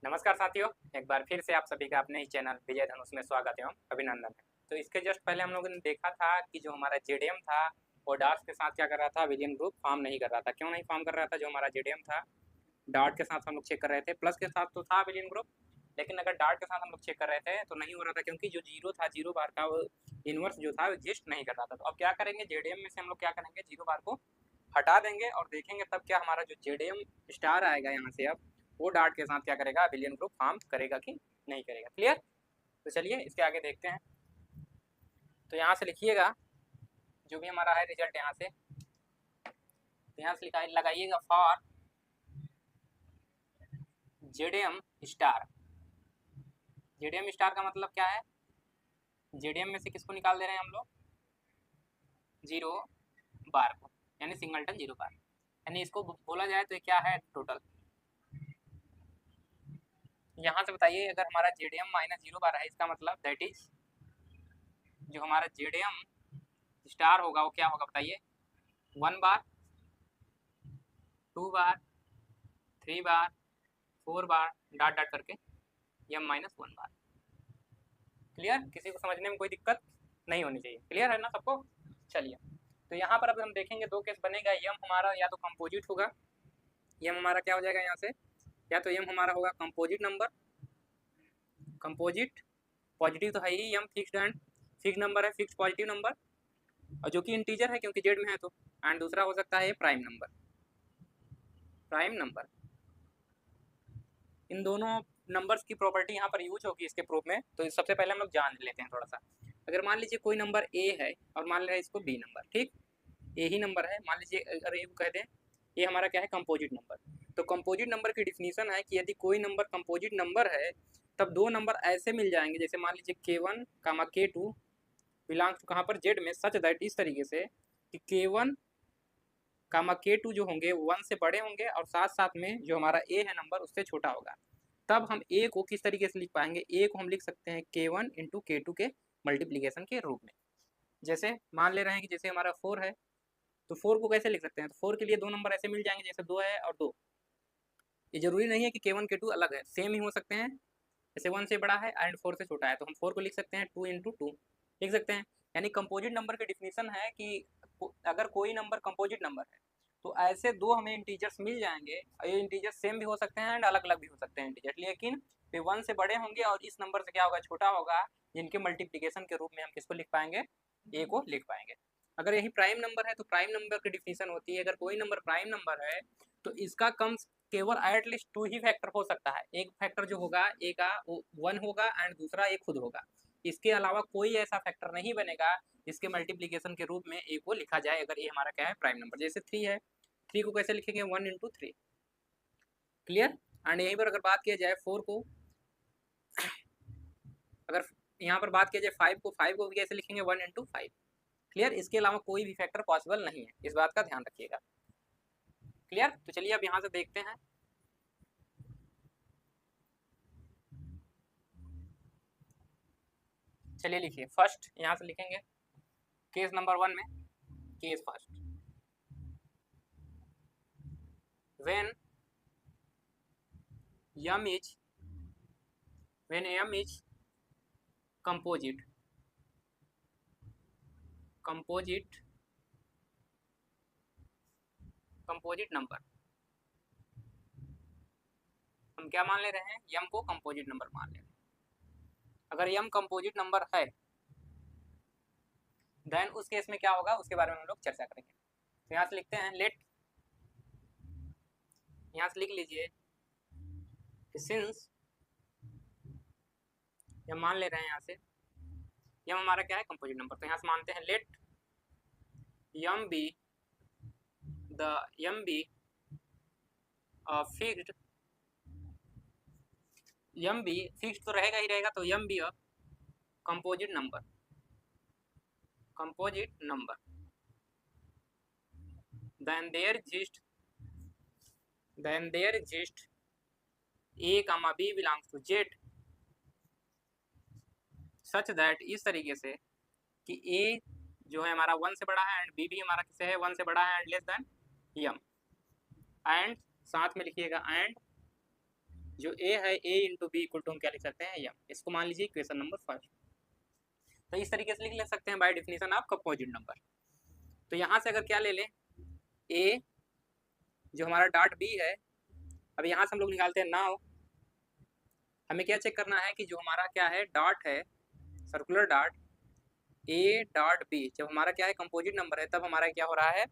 नमस्कार साथियों, एक बार फिर से आप सभी का अपने ही चैनल विजय धनुष में स्वागत एवं अभिनंदन है। तो इसके जस्ट पहले हम लोगों ने देखा था कि जो हमारा जेडीएम था वो डार्ट के साथ क्या कर रहा था, विलियन ग्रुप फॉर्म नहीं कर रहा था। क्यों नहीं फॉर्म कर रहा था? जो हमारा जेडीएम था डार्ट के साथ हम लोग चेक कर रहे थे, प्लस के साथ तो था विलियन ग्रुप, लेकिन अगर डार्ट के साथ हम लोग चेक कर रहे थे तो नहीं हो रहा था, क्योंकि जो जीरो था, जीरो बार का वो इनवर्स जो था वो एग्जिस्ट नहीं कर रहा था। तो अब क्या करेंगे, जेडीएम में से हम लोग क्या करेंगे, जीरो बार को हटा देंगे और देखेंगे तब क्या हमारा जो जेडीएम स्टार आएगा यहाँ से, अब वो डार्ट के साथ क्या करेगा, विलियन ग्रुप फॉर्म करेगा कि नहीं करेगा। क्लियर? तो चलिए इसके आगे देखते हैं। तो यहाँ से लिखिएगा जो भी हमारा है रिजल्ट यहाँ से, तो यहाँ से लिखा लगाइएगा for JDM star. JDM star का मतलब क्या है? जेडीएम में से किसको निकाल दे रहे हैं हम लोग? जीरो बार को, यानी सिंगलटन जीरो बार, यानी इसको बोला जाए तो क्या है टोटल। यहाँ से बताइए, अगर हमारा जेडीएम माइनस जीरो बार है, इसका मतलब दैट इज जो हमारा जेडीएम स्टार होगा वो क्या होगा बताइए? 1 बार, 2 बार, 3 बार, 4 बार, डॉट डॉट करके एम माइनस 1 बार। क्लियर? किसी को समझने में कोई दिक्कत नहीं होनी चाहिए। क्लियर है ना सबको? चलिए, तो यहाँ पर अब हम देखेंगे दो केस बनेगा। यम हमारा या तो कंपोजिट होगा, यम हमारा क्या हो जाएगा यहाँ से, या तो यम हमारा होगा कंपोजिट नंबर, कंपोजिट पॉजिटिव तो है ही, यम फिक्स्ड एंड फिक्स नंबर है, फिक्स पॉजिटिव नंबर, और जो कि इंटीजर है क्योंकि जेड में है तो। एंड दूसरा हो सकता है प्राइम नंबर, प्राइम नंबर। इन दोनों नंबर्स की प्रॉपर्टी यहाँ पर यूज होगी इसके प्रूफ में। तो सबसे पहले हम लोग जान लेते हैं थोड़ा सा। अगर मान लीजिए कोई नंबर ए है और मान लें इसको बी नंबर, ठीक, ए ही नंबर है, मान लीजिए अगर ये कह दें ये हमारा क्या है, कंपोजिट नंबर। तो कंपोजिट नंबर की डिफिनीशन है कि यदि कोई नंबर कंपोजिट नंबर है तब दो नंबर ऐसे मिल जाएंगे, जैसे मान लीजिए K1 comma K2 belongs to कहाँ पर, जेड में, सच दैट इस तरीके से कि K1 कामा K2 जो होंगे 1 से बड़े होंगे और साथ साथ में जो हमारा ए है नंबर उससे छोटा होगा। तब हम ए को किस तरीके से लिख पाएंगे? ए को हम लिख सकते हैं K1 इंटू K2 के मल्टीप्लीकेशन के रूप में। जैसे मान ले रहे हैं कि जैसे हमारा 4 है तो 4 को कैसे लिख सकते हैं? तो 4 के लिए दो नंबर ऐसे मिल जाएंगे, जैसे 2 है और 2। ये जरूरी नहीं है कि K1 K2 अलग है, सेम ही हो सकते हैं। जैसे 1 से बड़ा है एंड 4 से छोटा है तो हम 4 को लिख सकते हैं 2 इंटू 2 लिख सकते हैं। यानी कंपोजिट नंबर की डिफिनीशन है कि अगर कोई नंबर कंपोजिट नंबर है तो ऐसे दो हमें इंटीजर्स मिल जाएंगे। ये इंटीजर्स सेम भी हो सकते हैं एंड अलग अलग भी हो सकते हैं इंटीजर, लेकिन वे 1 से बड़े होंगे और इस नंबर से क्या होगा, छोटा होगा, जिनके मल्टीप्लीकेशन के रूप में हम किसको लिख पाएंगे? ए को लिख पाएंगे। अगर यही प्राइम नंबर है तो प्राइम नंबर की डिफिनीशन होती है, अगर कोई नंबर प्राइम नंबर है तो इसका कम केवल एटलीस्ट 2 ही फैक्टर हो सकता है। एक फैक्टर जो होगा ए का वो 1 होगा एंड दूसरा ए खुद होगा। इसके अलावा कोई ऐसा फैक्टर नहीं बनेगा जिसके मल्टीप्लीकेशन के रूप में ए को लिखा जाए अगर ए हमारा क्या है, प्राइम नंबर। जैसे 3 है, 3 को कैसे लिखेंगे? 1 इंटू 3। क्लियर? एंड यहीं पर अगर बात किया जाए 4 को, अगर यहाँ पर बात किया जाए 5 को, 5 को भी कैसे लिखेंगे? 1 इंटू 5। क्लियर? इसके अलावा कोई भी फैक्टर पॉसिबल नहीं है, इस बात का ध्यान रखिएगा। क्लियर? तो चलिए अब यहाँ से देखते हैं। चलिए लिखिए, फर्स्ट यहाँ से लिखेंगे केस नंबर 1 में, case first, when m is composite number, हम क्या मान ले रहे हैं? m को कंपोजिट नंबर मान ले रहे हैं। अगर m कंपोजिट नंबर है देन उस केस में क्या होगा उसके बारे में हम लोग चर्चा करेंगे। तो यहाँ से लिखते हैं लेट, यहाँ से लिख लीजिए सिंस यम मान ले रहे हैं, यहाँ से यम हमारा क्या है, कंपोजिट नंबर। तो यहाँ से मानते हैं let Yama be fixed, M be fixed तो रहेगा ही रहेगा, तो M be composite number, then there exist a comma b belongs to z such that, इस तरीके से कि a जो है हमारा 1 से बड़ा है एंड b भी हमारा किससे है, 1 से बड़ा है and less than m, and साथ में लिखिएगा एंड जो ए है ए इंटू बी इक्वल टू हम क्या लिख सकते हैं यम। इसको मान लीजिए इक्वेशन नंबर 5। तो इस तरीके से लिख सकते हैं by definition of composite number. तो यहाँ से अगर क्या ले लें, ए जो हमारा डॉट बी है, अब यहाँ से हम लोग निकालते हैं नाउ हमें क्या चेक करना है कि जो हमारा क्या है डॉट है circular dot a dot b, जब हमारा क्या है कंपोजिट नंबर है तब हमारा क्या हो रहा है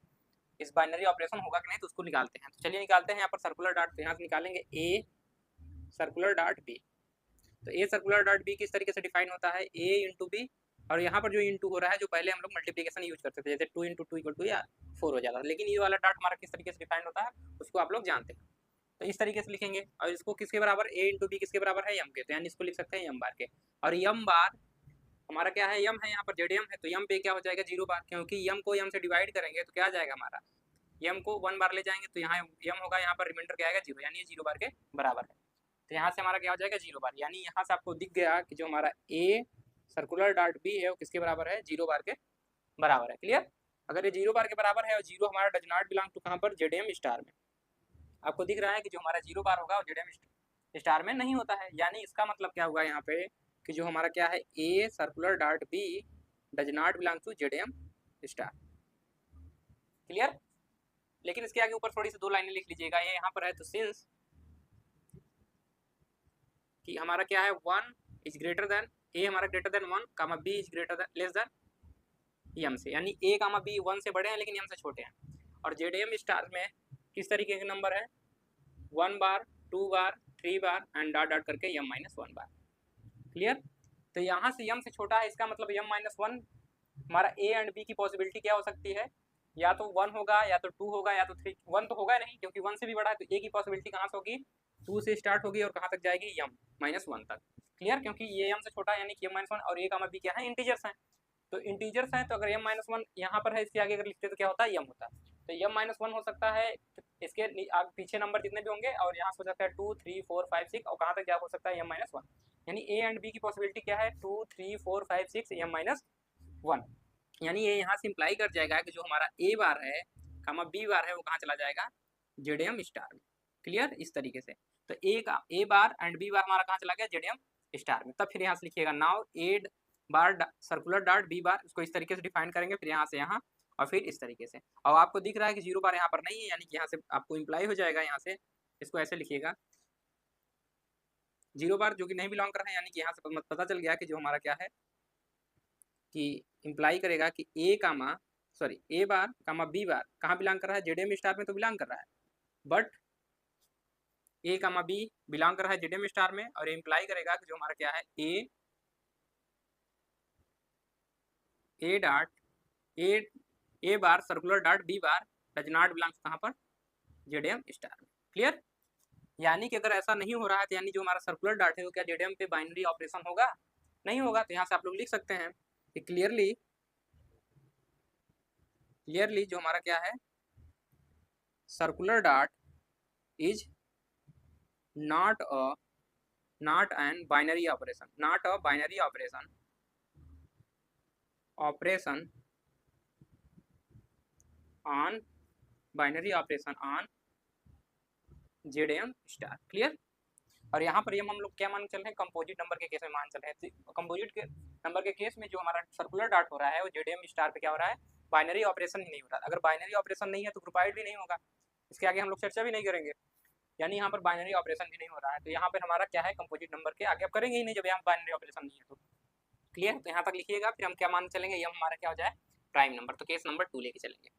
इस बाइनरी ऑपरेशन होगा कि नहीं, तो उसको निकालते हैं। तो चलिए निकालते हैं यहाँ पर सर्कुलर डॉट। तो यहाँ से निकालेंगे ए सर्कुलर डॉट बी। तो ए सर्कुलर डॉट बी किस तरीके से डिफाइन होता है ए इंटू बी, और यहाँ पर जो इंटू हो रहा है जो पहले हम लोग मल्टीप्लिकेशन यूज करते थे जैसे 2 इंटू 2 इक्वल टू या 4 हो जाता है, लेकिन ये वाला डॉट हमारा किस तरीके से डिफाइन होता है उसको आप लोग जानते हैं। तो इस तरीके से लिखेंगे, और इसको किसके बराबर ए इंटू बी किसके बराबर है यम के, तो यानी इसको लिख सकते हैं यम बार के। और यम बार हमारा क्या है यम है, यहाँ पर जेड यम है, तो यम पे क्या हो जाएगा 0 बार, क्योंकि यम को यम से डिवाइड करेंगे तो क्या आ जाएगा हमारा यम को 1 बार ले जाएंगे तो यहाँ यम होगा, यहाँ पर रिमाइंडर क्या आएगा 0, यानी ये 0 बार के बराबर है। तो यहाँ से हमारा क्या हो जाएगा 0 बार, यानी यहाँ से आपको दिख गया कि जो हमारा ए सर्कुलर डॉट बी है वो किसके बराबर है 0 बार के बराबर है। क्लियर? अगर ये 0 बार के बराबर है और 0 हमारा डज नॉट बिलोंग टू कहाँ पर जेड एम स्टार में, आपको दिख रहा है कि जो हमारा 0 बार होगा वो जेड एम स्टार में नहीं होता है, यानी इसका मतलब क्या होगा यहाँ पे कि जो हमारा क्या है a circular dot b does not belong to z M star. Clear? लेकिन इसके आगे ऊपर थोड़ी सी 2 लाइनें लिख लीजिएगा, ये यहाँ पर है तो सिंस कि हमारा क्या है 1 इज ग्रेटर देन ए हमारा greater than 1 comma B is greater than less than M से, यानी ए कामा बी 1 से बड़े हैं लेकिन यम से छोटे हैं। और जेड एम स्टार में किस तरीके के नंबर है 1 बार 2 बार 3 बार एंड डॉट डॉट करके यम माइनस 1 बार। क्लियर? तो यहाँ से यम से छोटा है, इसका मतलब यम माइनस 1 हमारा ए एंड बी की पॉसिबिलिटी क्या हो सकती है, या तो 1 होगा या तो 2 होगा या तो 3। 1 तो होगा नहीं क्योंकि 1 से भी बड़ा है, तो ए की पॉसिबिलिटी कहाँ से होगी 2 से स्टार्ट होगी और कहाँ तक जाएगी यम माइनस 1 तक। क्लियर? क्योंकि ये यम से छोटा है यानी कि यम माइनस 1 और ए कामा बी क्या है इंटीजर्स हैं, तो इंटीजर्स हैं, तो अगर यम माइनस 1 यहाँ पर है इसके आगे अगर लिखते तो क्या होता है यम होता, तो यम माइनस 1 हो सकता है इसके पीछे नंबर जितने भी होंगे, और यहाँ हो सकता है 2 3 4 5 6 और कहाँ तक क्या हो सकता है यम माइनस 1, यानी ए एंड बी की पॉसिबिलिटी क्या है 2 3 4 5 6 यम माइनस 1, यानी ये यहाँ से इम्प्लाई कर जाएगा कि जो हमारा ए बार है कामा बी बार है वो कहाँ चला जाएगा जेड एम स्टार में। क्लियर? इस तरीके से तो ए बार एंड बी बार हमारा कहाँ चला गया जेड एम स्टार में। तब फिर यहाँ से लिखिएगा नाउ ए बार सर्कुलर डॉट बी बार, इसको इस तरीके से डिफाइन करेंगे, फिर यहाँ से यहाँ और फिर इस तरीके से। और आपको दिख रहा है कि 0 बार यहाँ पर नहीं है, यानी कि यहाँ से आपको इम्प्लाई हो जाएगा, यहाँ से इसको ऐसे लिखिएगा 0 बार जो कि नहीं बिलोंग कर रहा है, यानी कि यहाँ से पता चल गया कि जो हमारा क्या है कि इम्प्लाई करेगा कि ए बार कामा बी बार कहाँ बिलोंग कर रहा है जेड एम स्टार में तो बिलोंग कर रहा है, but a comma b belong कर रहा है जेड एम स्टार में, और इम्प्लाई करेगा कि जो हमारा क्या है A bar circular dot B bar does not belongs कहाँ पर जेड एम स्टार में। क्लियर? यानी कि अगर ऐसा नहीं हो रहा है तो यानी जो हमारा सर्कुलर डॉट है वो क्या जेड एम पे बाइनरी ऑपरेशन होगा नहीं होगा। तो यहाँ से आप लोग लिख सकते हैं कि क्लियरली जो हमारा क्या है circular dot is not an binary operation, not a binary operation on z M star. Clear? और यहाँ पर हम लोग क्या मान चल रहे हैं कंपोजिट नंबर के केस में मान चल रहे हैं, कंपोजिट के नंबर के केस में जो हमारा सर्कुलर डॉट हो रहा है वो जेड एम स्टार पे क्या हो रहा है बाइनरी ऑपरेशन ही नहीं हो रहा। अगर बाइनरी ऑपरेशन नहीं है तो ग्रुपाइड भी नहीं होगा, इसके आगे हम लोग चर्चा भी नहीं करेंगे, यानी यहाँ पर बाइनरी ऑपरेशन भी नहीं हो रहा है, तो यहाँ पर हमारा क्या है कंपोजिट नंबर के आगे आप करेंगे ही नहीं जब यहाँ बाइनरी ऑपरेशन नहीं है तो। क्लियर? तो यहाँ तक लिखिएगा, फिर हम क्या मान चलेंगे ये हमारा क्या हो जाए प्राइम नंबर। तो केस नंबर 2 लेके चलेंगे।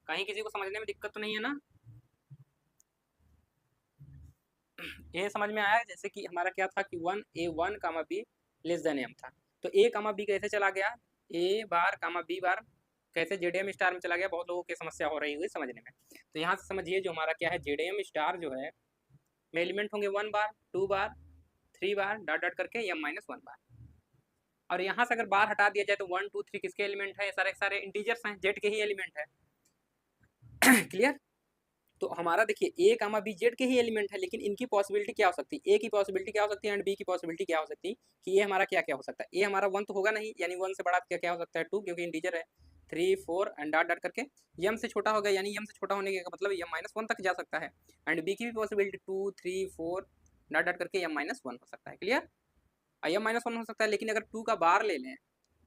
कहीं किसी को समझने में दिक्कत तो नहीं है ना? ये समझ में आया? जैसे कि हमारा क्या था कि 1 comma be less than M था, तो ए कामा बी कैसे चला गया ए बार कामा बी बार कैसे जेड एम स्टार में चला गया, बहुत लोगों की समस्या हो रही हुई समझने में। तो यहाँ से समझिए जो हमारा क्या है जेड एम स्टार जो है में एलिमेंट होंगे 1 बार 2 बार 3 बार डॉट डॉट करके एम माइनस 1 बार, और यहाँ से अगर बार हटा दिया जाए तो 1 2 3 किसके एलिमेंट है, सारे इंटीजर्स हैं, जेड के ही एलिमेंट है। क्लियर? तो हमारा देखिए ए कामा बी जेड के ही एलिमेंट है, लेकिन इनकी पॉसिबिलिटी क्या हो सकती है, ए की पॉसिबिलिटी क्या हो सकती है एंड बी की पॉसिबिलिटी क्या हो सकती है कि ये हमारा क्या क्या हो सकता है, ए हमारा 1 तो होगा नहीं, यानी 1 से बड़ा क्या क्या हो सकता है 2 क्योंकि इंटीजर है, 3 4 एंड डॉट डॉट करके यम से छोटा होगा, यानी यम से छोटा होने का मतलब यम माइनस वन तक जा सकता है। एंड बी की भी पॉसिबिलिटी 2 3 4 डॉट डॉट करके यम माइनस वन हो सकता है। क्लियर? यम माइनस वन हो सकता है, लेकिन अगर 2 का बार ले लें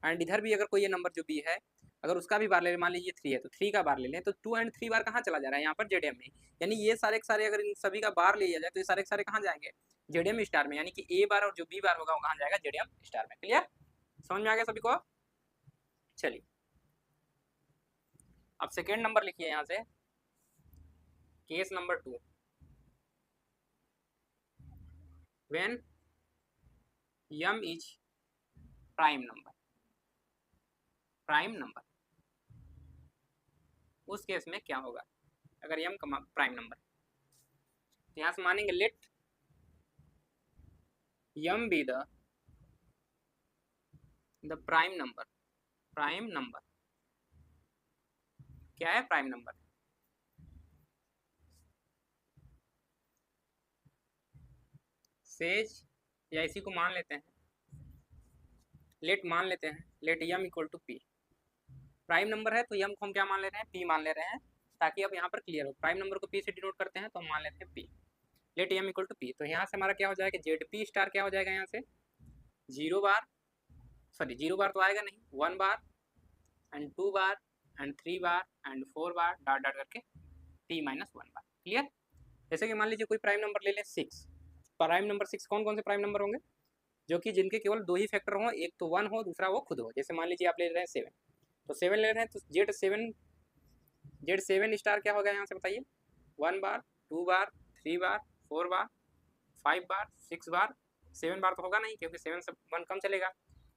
एंड इधर भी अगर कोई ये नंबर जो बी है अगर उसका भी बार ले लें, मान लीजिए 3 है तो 3 का बार ले लें, तो 2 एंड 3 बार कहाँ चला जा रहा है? यहाँ पर जेडएम में। यानी ये सारे के सारे अगर इन सभी का बार लिया जाए तो ये सारे के सारे कहाँ जाएंगे? जेडएम स्टार में, यानी कि ए बार और जो बी बार होगा वो कहाँ जाएगा? जेडएम स्टार में। क्लियर? समझ में आ गया सभी को? चलिए अब सेकेंड नंबर लिखिए यहाँ से, case number 2, when m is prime number. Prime number उस केस में क्या होगा अगर यम प्राइम नंबर? तो यहाँ से मानेंगे let Yama be the prime number. Prime number क्या है? प्राइम नंबर सेज या इसी को मान लेते हैं, लेट मान लेते हैं, let m equal to p. Prime number है तो यम को हम क्या मान ले रहे हैं? पी मान ले रहे हैं, ताकि अब यहाँ पर क्लियर हो। प्राइम नंबर को पी से डिनोट करते हैं तो हम मान लेते हैं p. Let m equal to p, तो यहाँ से हमारा क्या हो जाएगा? जेड पी स्टार क्या हो जाएगा? यहाँ से 0 बार, सॉरी 0 बार तो आएगा नहीं, 1 bar and 2 bar and 3 bar and 4 bar dot dot करके p माइनस 1 बार। क्लियर? जैसे कि मान लीजिए कोई प्राइम नंबर ले लें 6। प्राइम नंबर 6 कौन कौन से प्राइम नंबर होंगे? जो कि जिनके केवल 2 ही फैक्टर हों, एक तो 1 हो दूसरा वो खुद हो। जैसे मान लीजिए आप ले रहे हैं 7, तो 7 ले रहे हैं तो जेड 7 स्टार क्या होगा यहाँ से बताइए? 1 बार, 2 बार, 3 बार, 4 बार, 5 बार, 6 बार, 7 बार तो होगा नहीं क्योंकि 7 से 1 कम चलेगा।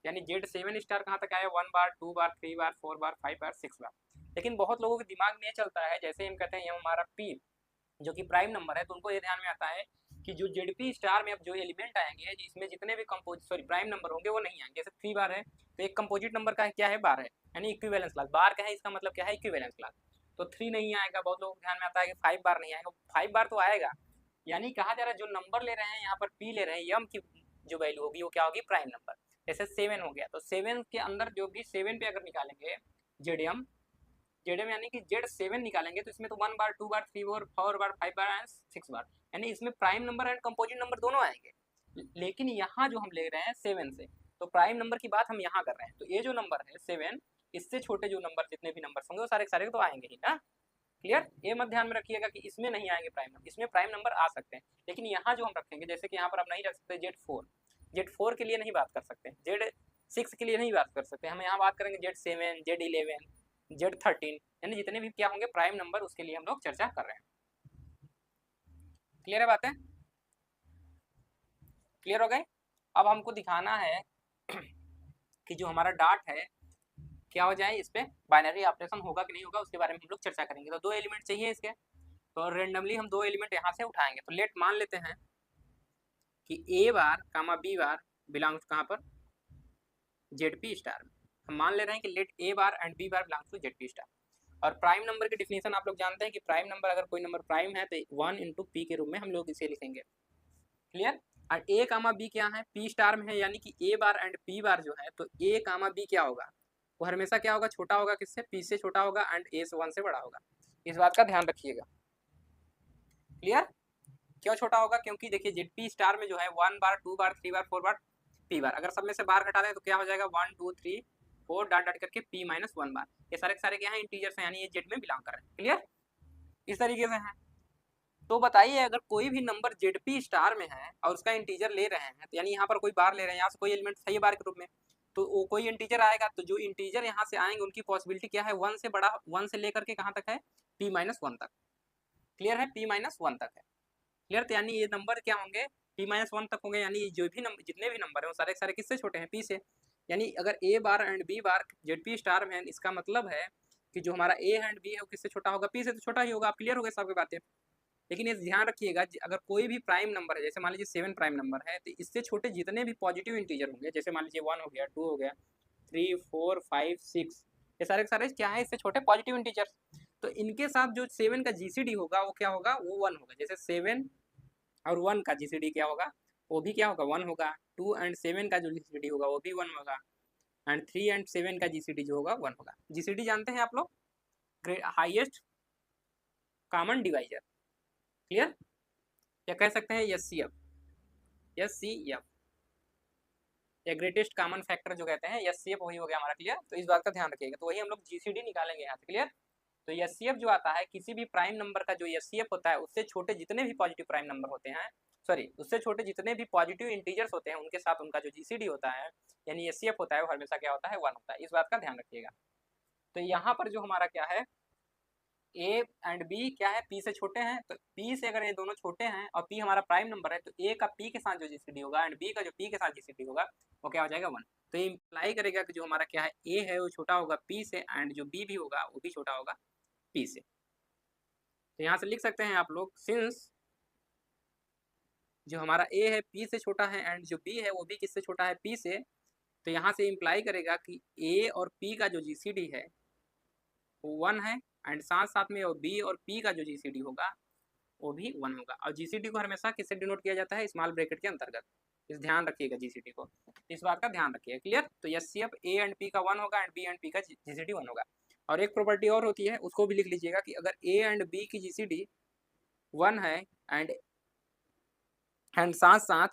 यानी जेड 7 स्टार कहाँ तक आया? 1 बार, 2 बार, 3 बार, 4 बार, 5 बार, 6 बार। लेकिन बहुत लोगों के दिमाग में ये चलता है, जैसे हम कहते हैं ये हमारा पी जो कि प्राइम नंबर है, तो उनको ये ध्यान में आता है कि जो जेडपी स्टार में अब जो एलिमेंट आएंगे जिसमें जितने भी प्राइम नंबर होंगे वो नहीं आएंगे। जैसे 3 बार है तो एक कंपोजिट नंबर का क्या है? बार है, यानी इक्विवेलेंस क्लास। बार का है इसका मतलब क्या है? Equivalence class. तो 3 नहीं आएगा। बहुत लोगों को ध्यान में आता है कि 5 बार नहीं आएगा, 5 बार तो आएगा। यानी कहा जा रहा है जो नंबर ले रहे हैं यहाँ पर पी ले रहे हैं, यम की जो वैल्यू होगी वो क्या होगी? Prime number. जैसे 7 हो गया तो 7 के अंदर जो भी 7 पे अगर निकालेंगे जेडएम, जेडएम यानी कि जेड 7 निकालेंगे तो इसमें तो 1 बार, 2 बार, 3 बार, 4 बार, 5 बार एंड 6 बार, यानी इसमें prime number and composite number दोनों आएंगे। लेकिन यहाँ जो हम ले रहे हैं 7 से, तो प्राइम नंबर की बात हम यहाँ कर रहे हैं। तो ये जो नंबर है 7, इससे छोटे जो नंबर जितने भी नंबर होंगे वो सारे सारे तो आएंगे ही ना। क्लियर? ये मत ध्यान में रखिएगा कि इसमें नहीं आएंगे प्राइम नंबर, इसमें प्राइम नंबर आ सकते हैं। लेकिन यहाँ जो हम रखेंगे, जैसे कि यहाँ पर आप नहीं रख सकते जेड 4 के लिए नहीं बात कर सकते, जेड 6 के लिए नहीं बात कर सकते, हम यहाँ बात करेंगे जेड 7, जेड 11, जेड 13, यानी जितने भी क्या होंगे प्राइम नंबर, उसके लिए हम लोग चर्चा कर रहे हैं। क्लियर है बातें? क्लियर हो गए? अब हमको दिखाना है कि जो हमारा डॉट है क्या हो जाए, इस पे बाइनरी ऑपरेशन होगा कि नहीं होगा, उसके बारे में हम लोग चर्चा करेंगे। तो 2 एलिमेंट चाहिए इसके, तो रेंडमली हम 2 एलिमेंट यहाँ से उठाएंगे। तो लेट मान लेते हैं कि A bar comma B bar belongs कहाँ पर? जेडपी स्टार में। हम मान ले रहे हैं कि let a bar and b bar belongs to z p star. और प्राइम नंबर की डिफिनेशन आप लोग जानते हैं कि प्राइम नंबर अगर कोई नंबर प्राइम है तो 1 इंटू पी के रूप में हम लोग इसे लिखेंगे। क्लियर? और ए कामा बी क्या है? पी स्टार में है, यानी कि ए बार एंड पी बार जो है, तो ए कामा बी क्या होगा? वो हमेशा क्या होगा? छोटा होगा किससे? पी से छोटा होगा एंड ए से 1 से बड़ा होगा। इस बात का ध्यान रखिएगा। क्लियर? क्यों छोटा होगा? क्योंकि देखिए जेडपी स्टार में जो है 1 बार, 2 बार, 3 बार, 4 बार पी बार, अगर सब में से बार घटा दें तो क्या हो जाएगा? 1 2 3 4 डॉट डॉट करके p माइनस 1 बार। ये सारे सारे क्या है? इंटीजर्स हैं, यानी ये जेड में बिलोंग कर रहे हैं। क्लियर? इस तरीके से है। तो बताइए अगर कोई भी नंबर जेडपी स्टार में है और उसका इंटीजर ले रहे हैं, तो यानी यहाँ पर कोई बार ले रहे हैं, यहाँ से कोई एलिमेंट सही बार के रूप में, तो वो कोई इंटीजर आएगा, तो जो इंटीजर यहाँ से आएंगे उनकी पॉसिबिलिटी क्या है? 1 से बड़ा, 1 से लेकर के कहाँ तक है? p माइनस 1 तक। क्लियर है? p माइनस 1 तक है। क्लियर? तो यानी ये नंबर क्या होंगे? p माइनस 1 तक होंगे, यानी जो भी नंबर, जितने भी नंबर है वो सारे सारे किससे छोटे हैं? p से। यानी अगर a bar and b bar ZP star में है, इसका मतलब है कि जो हमारा a एंड b है वो किससे छोटा होगा? p से तो छोटा ही होगा। आप क्लियर हो गए सबकी बातें? लेकिन ये ध्यान रखिएगा, अगर कोई भी प्राइम नंबर है, जैसे मान लीजिए 7 प्राइम नंबर है, तो इससे छोटे जितने भी पॉजिटिव इंटीजर होंगे, जैसे मान लीजिए 1 हो गया, 2 हो गया, 3 4 5 6, ये सारे सारे क्या है? इससे छोटे पॉजिटिव इंटीजर। तो इनके साथ जो 7 का जीसीडी होगा वो क्या होगा? वो 1 होगा। जैसे 7 और 1 का जीसीडी क्या होगा? वो भी क्या होगा? 1 होगा। 2 एंड 7 का जो जीसीडी होगा वो भी 1 होगा। एंड 3 एंड 7 का जीसीडी जो होगा 1 होगा। जीसीडी जानते हैं आप लोग, हाईएस्ट कॉमन डिवाइजर, क्लियर, या कह सकते हैं एचसीएफ, एचसीएफ या ग्रेटेस्ट कॉमन फैक्टर जो कहते हैं, एचसीएफ वही हो गया हमारा, क्लियर। तो इस बात का ध्यान रखिएगा, तो वही हम लोग जीसीडी निकालेंगे यहाँ से, क्लियर। तो एचसीएफ जो आता है, किसी भी प्राइम नंबर का जो एचसीएफ होता है, उससे छोटे जितने भी पॉजिटिव प्राइम नंबर होते हैं, सॉरी उससे छोटे जितने भी पॉजिटिव इंटीजर्स होते हैं, उनके साथ उनका जो जीसीडी होता है यानी एचसीएफ होता है, वो हमेशा क्या होता है, 1 होता है। इस बात का ध्यान रखिएगा। तो यहाँ पर जो हमारा क्या है, ए एंड बी क्या है, पी से छोटे हैं, तो पी से अगर ये दोनों छोटे हैं और पी हमारा प्राइम नंबर है, तो ए का पी के साथ जो जीसीडी होगा एंड बी का जो पी के साथ जीसीडी होगा वो क्या हो जाएगा, 1। तो ये इंप्लाई करेगा कि जो हमारा क्या है, ए है वो छोटा होगा पी से, एंड जो बी भी होगा वो भी छोटा होगा पी से। तो यहाँ से लिख सकते हैं आप लोग, सिंस जो हमारा ए है पी से छोटा है एंड जो बी है वो भी किससे छोटा है, पी से, तो यहाँ से इंप्लाई करेगा कि ए और पी का जो जीसीडी है वो 1 है, एंड साथ साथ में वो बी और पी का जो जीसीडी होगा वो भी 1 होगा। और जीसीडी को हमेशा किससे डिनोट किया जाता है, स्मॉल ब्रैकेट के अंतर्गत। इस ध्यान रखिएगा जीसीडी को, इस बात का ध्यान रखिएगा, क्लियर। तो एचसीएफ ए एंड पी का 1 होगा एंड बी एंड पी का जीसीडी 1 होगा। और एक प्रॉपर्टी और होती है, उसको भी लिख लीजिएगा कि अगर ए एंड बी की जीसीडी 1 है एंड साथ साथ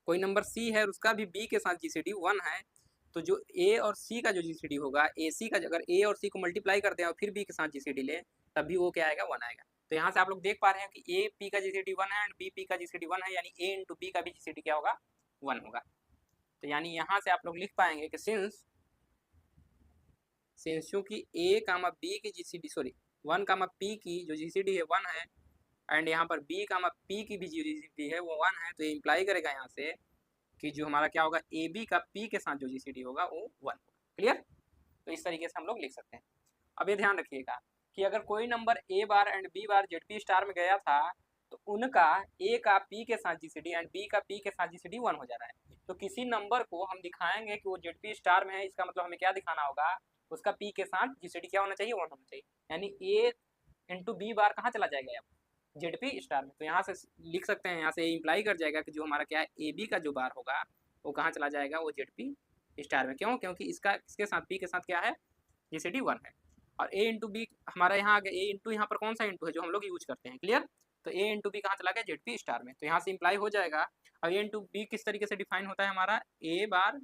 कोई नंबर सी है और उसका भी बी के साथ जीसीडी 1 है, तो जो ए और सी का जो जीसीडी होगा, ए सी का अगर ए और सी को मल्टीप्लाई करते हैं और फिर बी के साथ जीसीडी ले, तब भी वो क्या आएगा, 1 आएगा। तो यहाँ से आप लोग देख पा रहे हैं कि ए पी का जीसीडी 1 है एंड बी पी का जीसीडी 1 है, यानी ए इंटू बी का भी जीसीडी क्या होगा, 1 होगा। तो यानी यहाँ से आप लोग लिख पाएंगे कि सिंस चूंकि ए कामा बी की जीसीडी, सॉरी 1 कामा पी की जो जीसीडी है 1 है, एंड यहाँ पर बी कामा पी की भी जो जीसीडी है वो 1 है, तो ये इंप्लाई करेगा यहाँ से कि जो हमारा क्या होगा, ए बी का पी के साथ जो जीसीडी होगा वो 1 होगा, क्लियर। तो इस तरीके से हम लोग लिख सकते हैं। अब ये ध्यान रखिएगा कि अगर कोई number a bar and b bar z P star में गया था, तो उनका ए का पी के साथ जीसीडी एंड बी का पी के साथ जीसीडी 1 हो जा रहा है। तो किसी नंबर को हम दिखाएंगे कि वो जेड पी स्टार में है, इसका मतलब हमें क्या दिखाना होगा, उसका पी के साथ जीसीडी क्या होना चाहिए, 1 होना चाहिए। यानी ए इंटू बी बार कहाँ चला जाएगा, अब जेड पी स्टार में। तो यहाँ से लिख सकते हैं, यहाँ से इंप्लाई कर जाएगा कि जो हमारा क्या है, ए बी का जो बार होगा वो कहाँ चला जाएगा, वो जेड पी स्टार में। क्यों, क्योंकि इसके साथ पी के साथ क्या है, जीसीडी 1 है। और ए इंटू बी हमारा यहाँ आ गया, ए इंटू यहाँ पर कौन सा इंटू है जो हम लोग यूज करते हैं, क्लियर। तो ए इंटू बी कहाँ चला गया, जेड पी स्टार में। तो यहाँ से इंप्लाई हो जाएगा। और ए इंटू बी किस तरीके से डिफाइन होता है हमारा, ए बार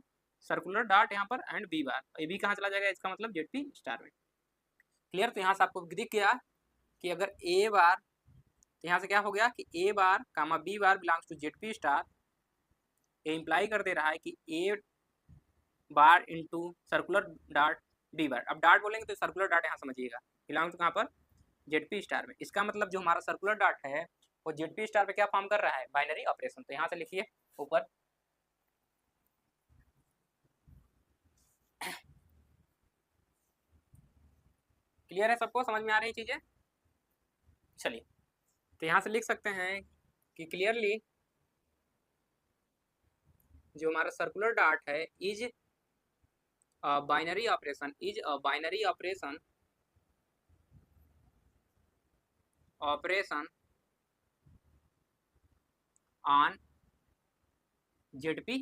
सर्कुलर डॉट यहाँ पर and b bar, a b कहाँ चला जाएगा, इसका मतलब जेड पी स्टार में, क्लियर। तो यहाँ से आपको दिख गया कि अगर ए बार, तो यहाँ से क्या हो गया कि A bar comma B bar belongs to Z P star, ये इंप्लाई कर दे रहा है कि A bar into circular dot B bar. अब डॉट बोलेंगे तो सर्कुलर डॉट यहाँ समझिएगा, बिलोंग टू कहाँ पर, जेड पी स्टार में। इसका मतलब जो हमारा सर्कुलर डॉट है वो जेड पी स्टार पे क्या फॉर्म कर रहा है, बाइनरी ऑपरेशन। तो यहाँ से लिखिए ऊपर, क्लियर है सबको, समझ में आ रही चीजें। चलिए, तो यहाँ से लिख सकते हैं कि क्लियरली जो हमारा सर्कुलर डॉट है is binary operation, is a binary operation on ZP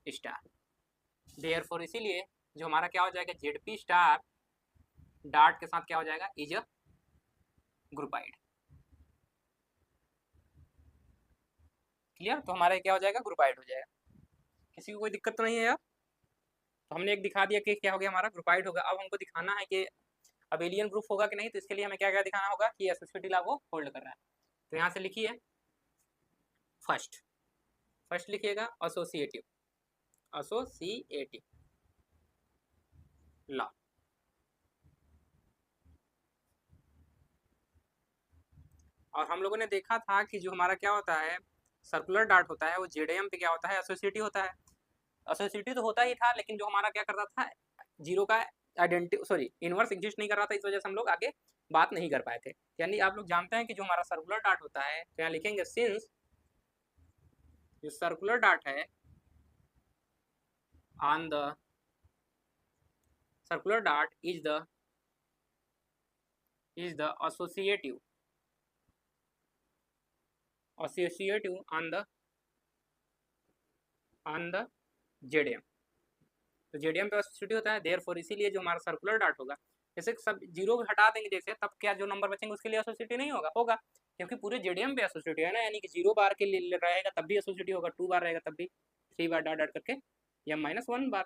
star. Therefore इसीलिए जो हमारा क्या हो जाएगा, जेडपी स्टार डॉट के साथ क्या हो जाएगा, इज अ ग्रुपाइड, क्लियर। तो हमारा क्या हो जाएगा, ग्रुपाइड हो जाएगा। किसी को कोई दिक्कत तो नहीं है यार। तो हमने एक दिखा दिया कि क्या हो गया, हमारा ग्रुपाइड होगा। अब हमको दिखाना है कि अबेलियन ग्रुप होगा कि नहीं, तो इसके लिए हमें क्या क्या दिखाना होगा कि एसोसिएटिव लॉ को होल्ड कर रहा है। तो यहाँ से लिखिए फर्स्ट लिखिएगा एसोसिएटिव लॉ। और हम लोगों ने देखा था कि जो हमारा क्या होता है, सर्कुलर डॉट होता है वो जेडएम पे क्या होता है, एसोसिएटिव होता है। एसोसिएटिव तो होता ही था, लेकिन जो हमारा क्या करता था, जीरो का इनवर्स एग्जिस्ट नहीं कर रहा था, इस वजह से हम लोग आगे बात नहीं कर पाए थे। यानी आप लोग जानते हैं कि जो हमारा सर्कुलर डॉट होता है, तो यहाँ लिखेंगे सिंस जो सर्कुलर डॉट है on the circular dot is the associative on the z m. तो जेड एम पे एसोसिएटिव होता है, देयरफॉर इसीलिए जो हमारा सर्कुलर डार्ट होगा, जैसे सब जीरो हटा देंगे जैसे, तब क्या जो नंबर बचेंगे उसके लिए एसोसिएटिव नहीं होगा? होगा, क्योंकि पूरे जेडीएम पे एसोसिएटिव है ना, यानी कि 0 बार के लिए रहेगा तब भी एसोसिएटिव होगा, 2 बार रहेगा तब भी, 3 बार डॉट डॉट करके, या -1 बार,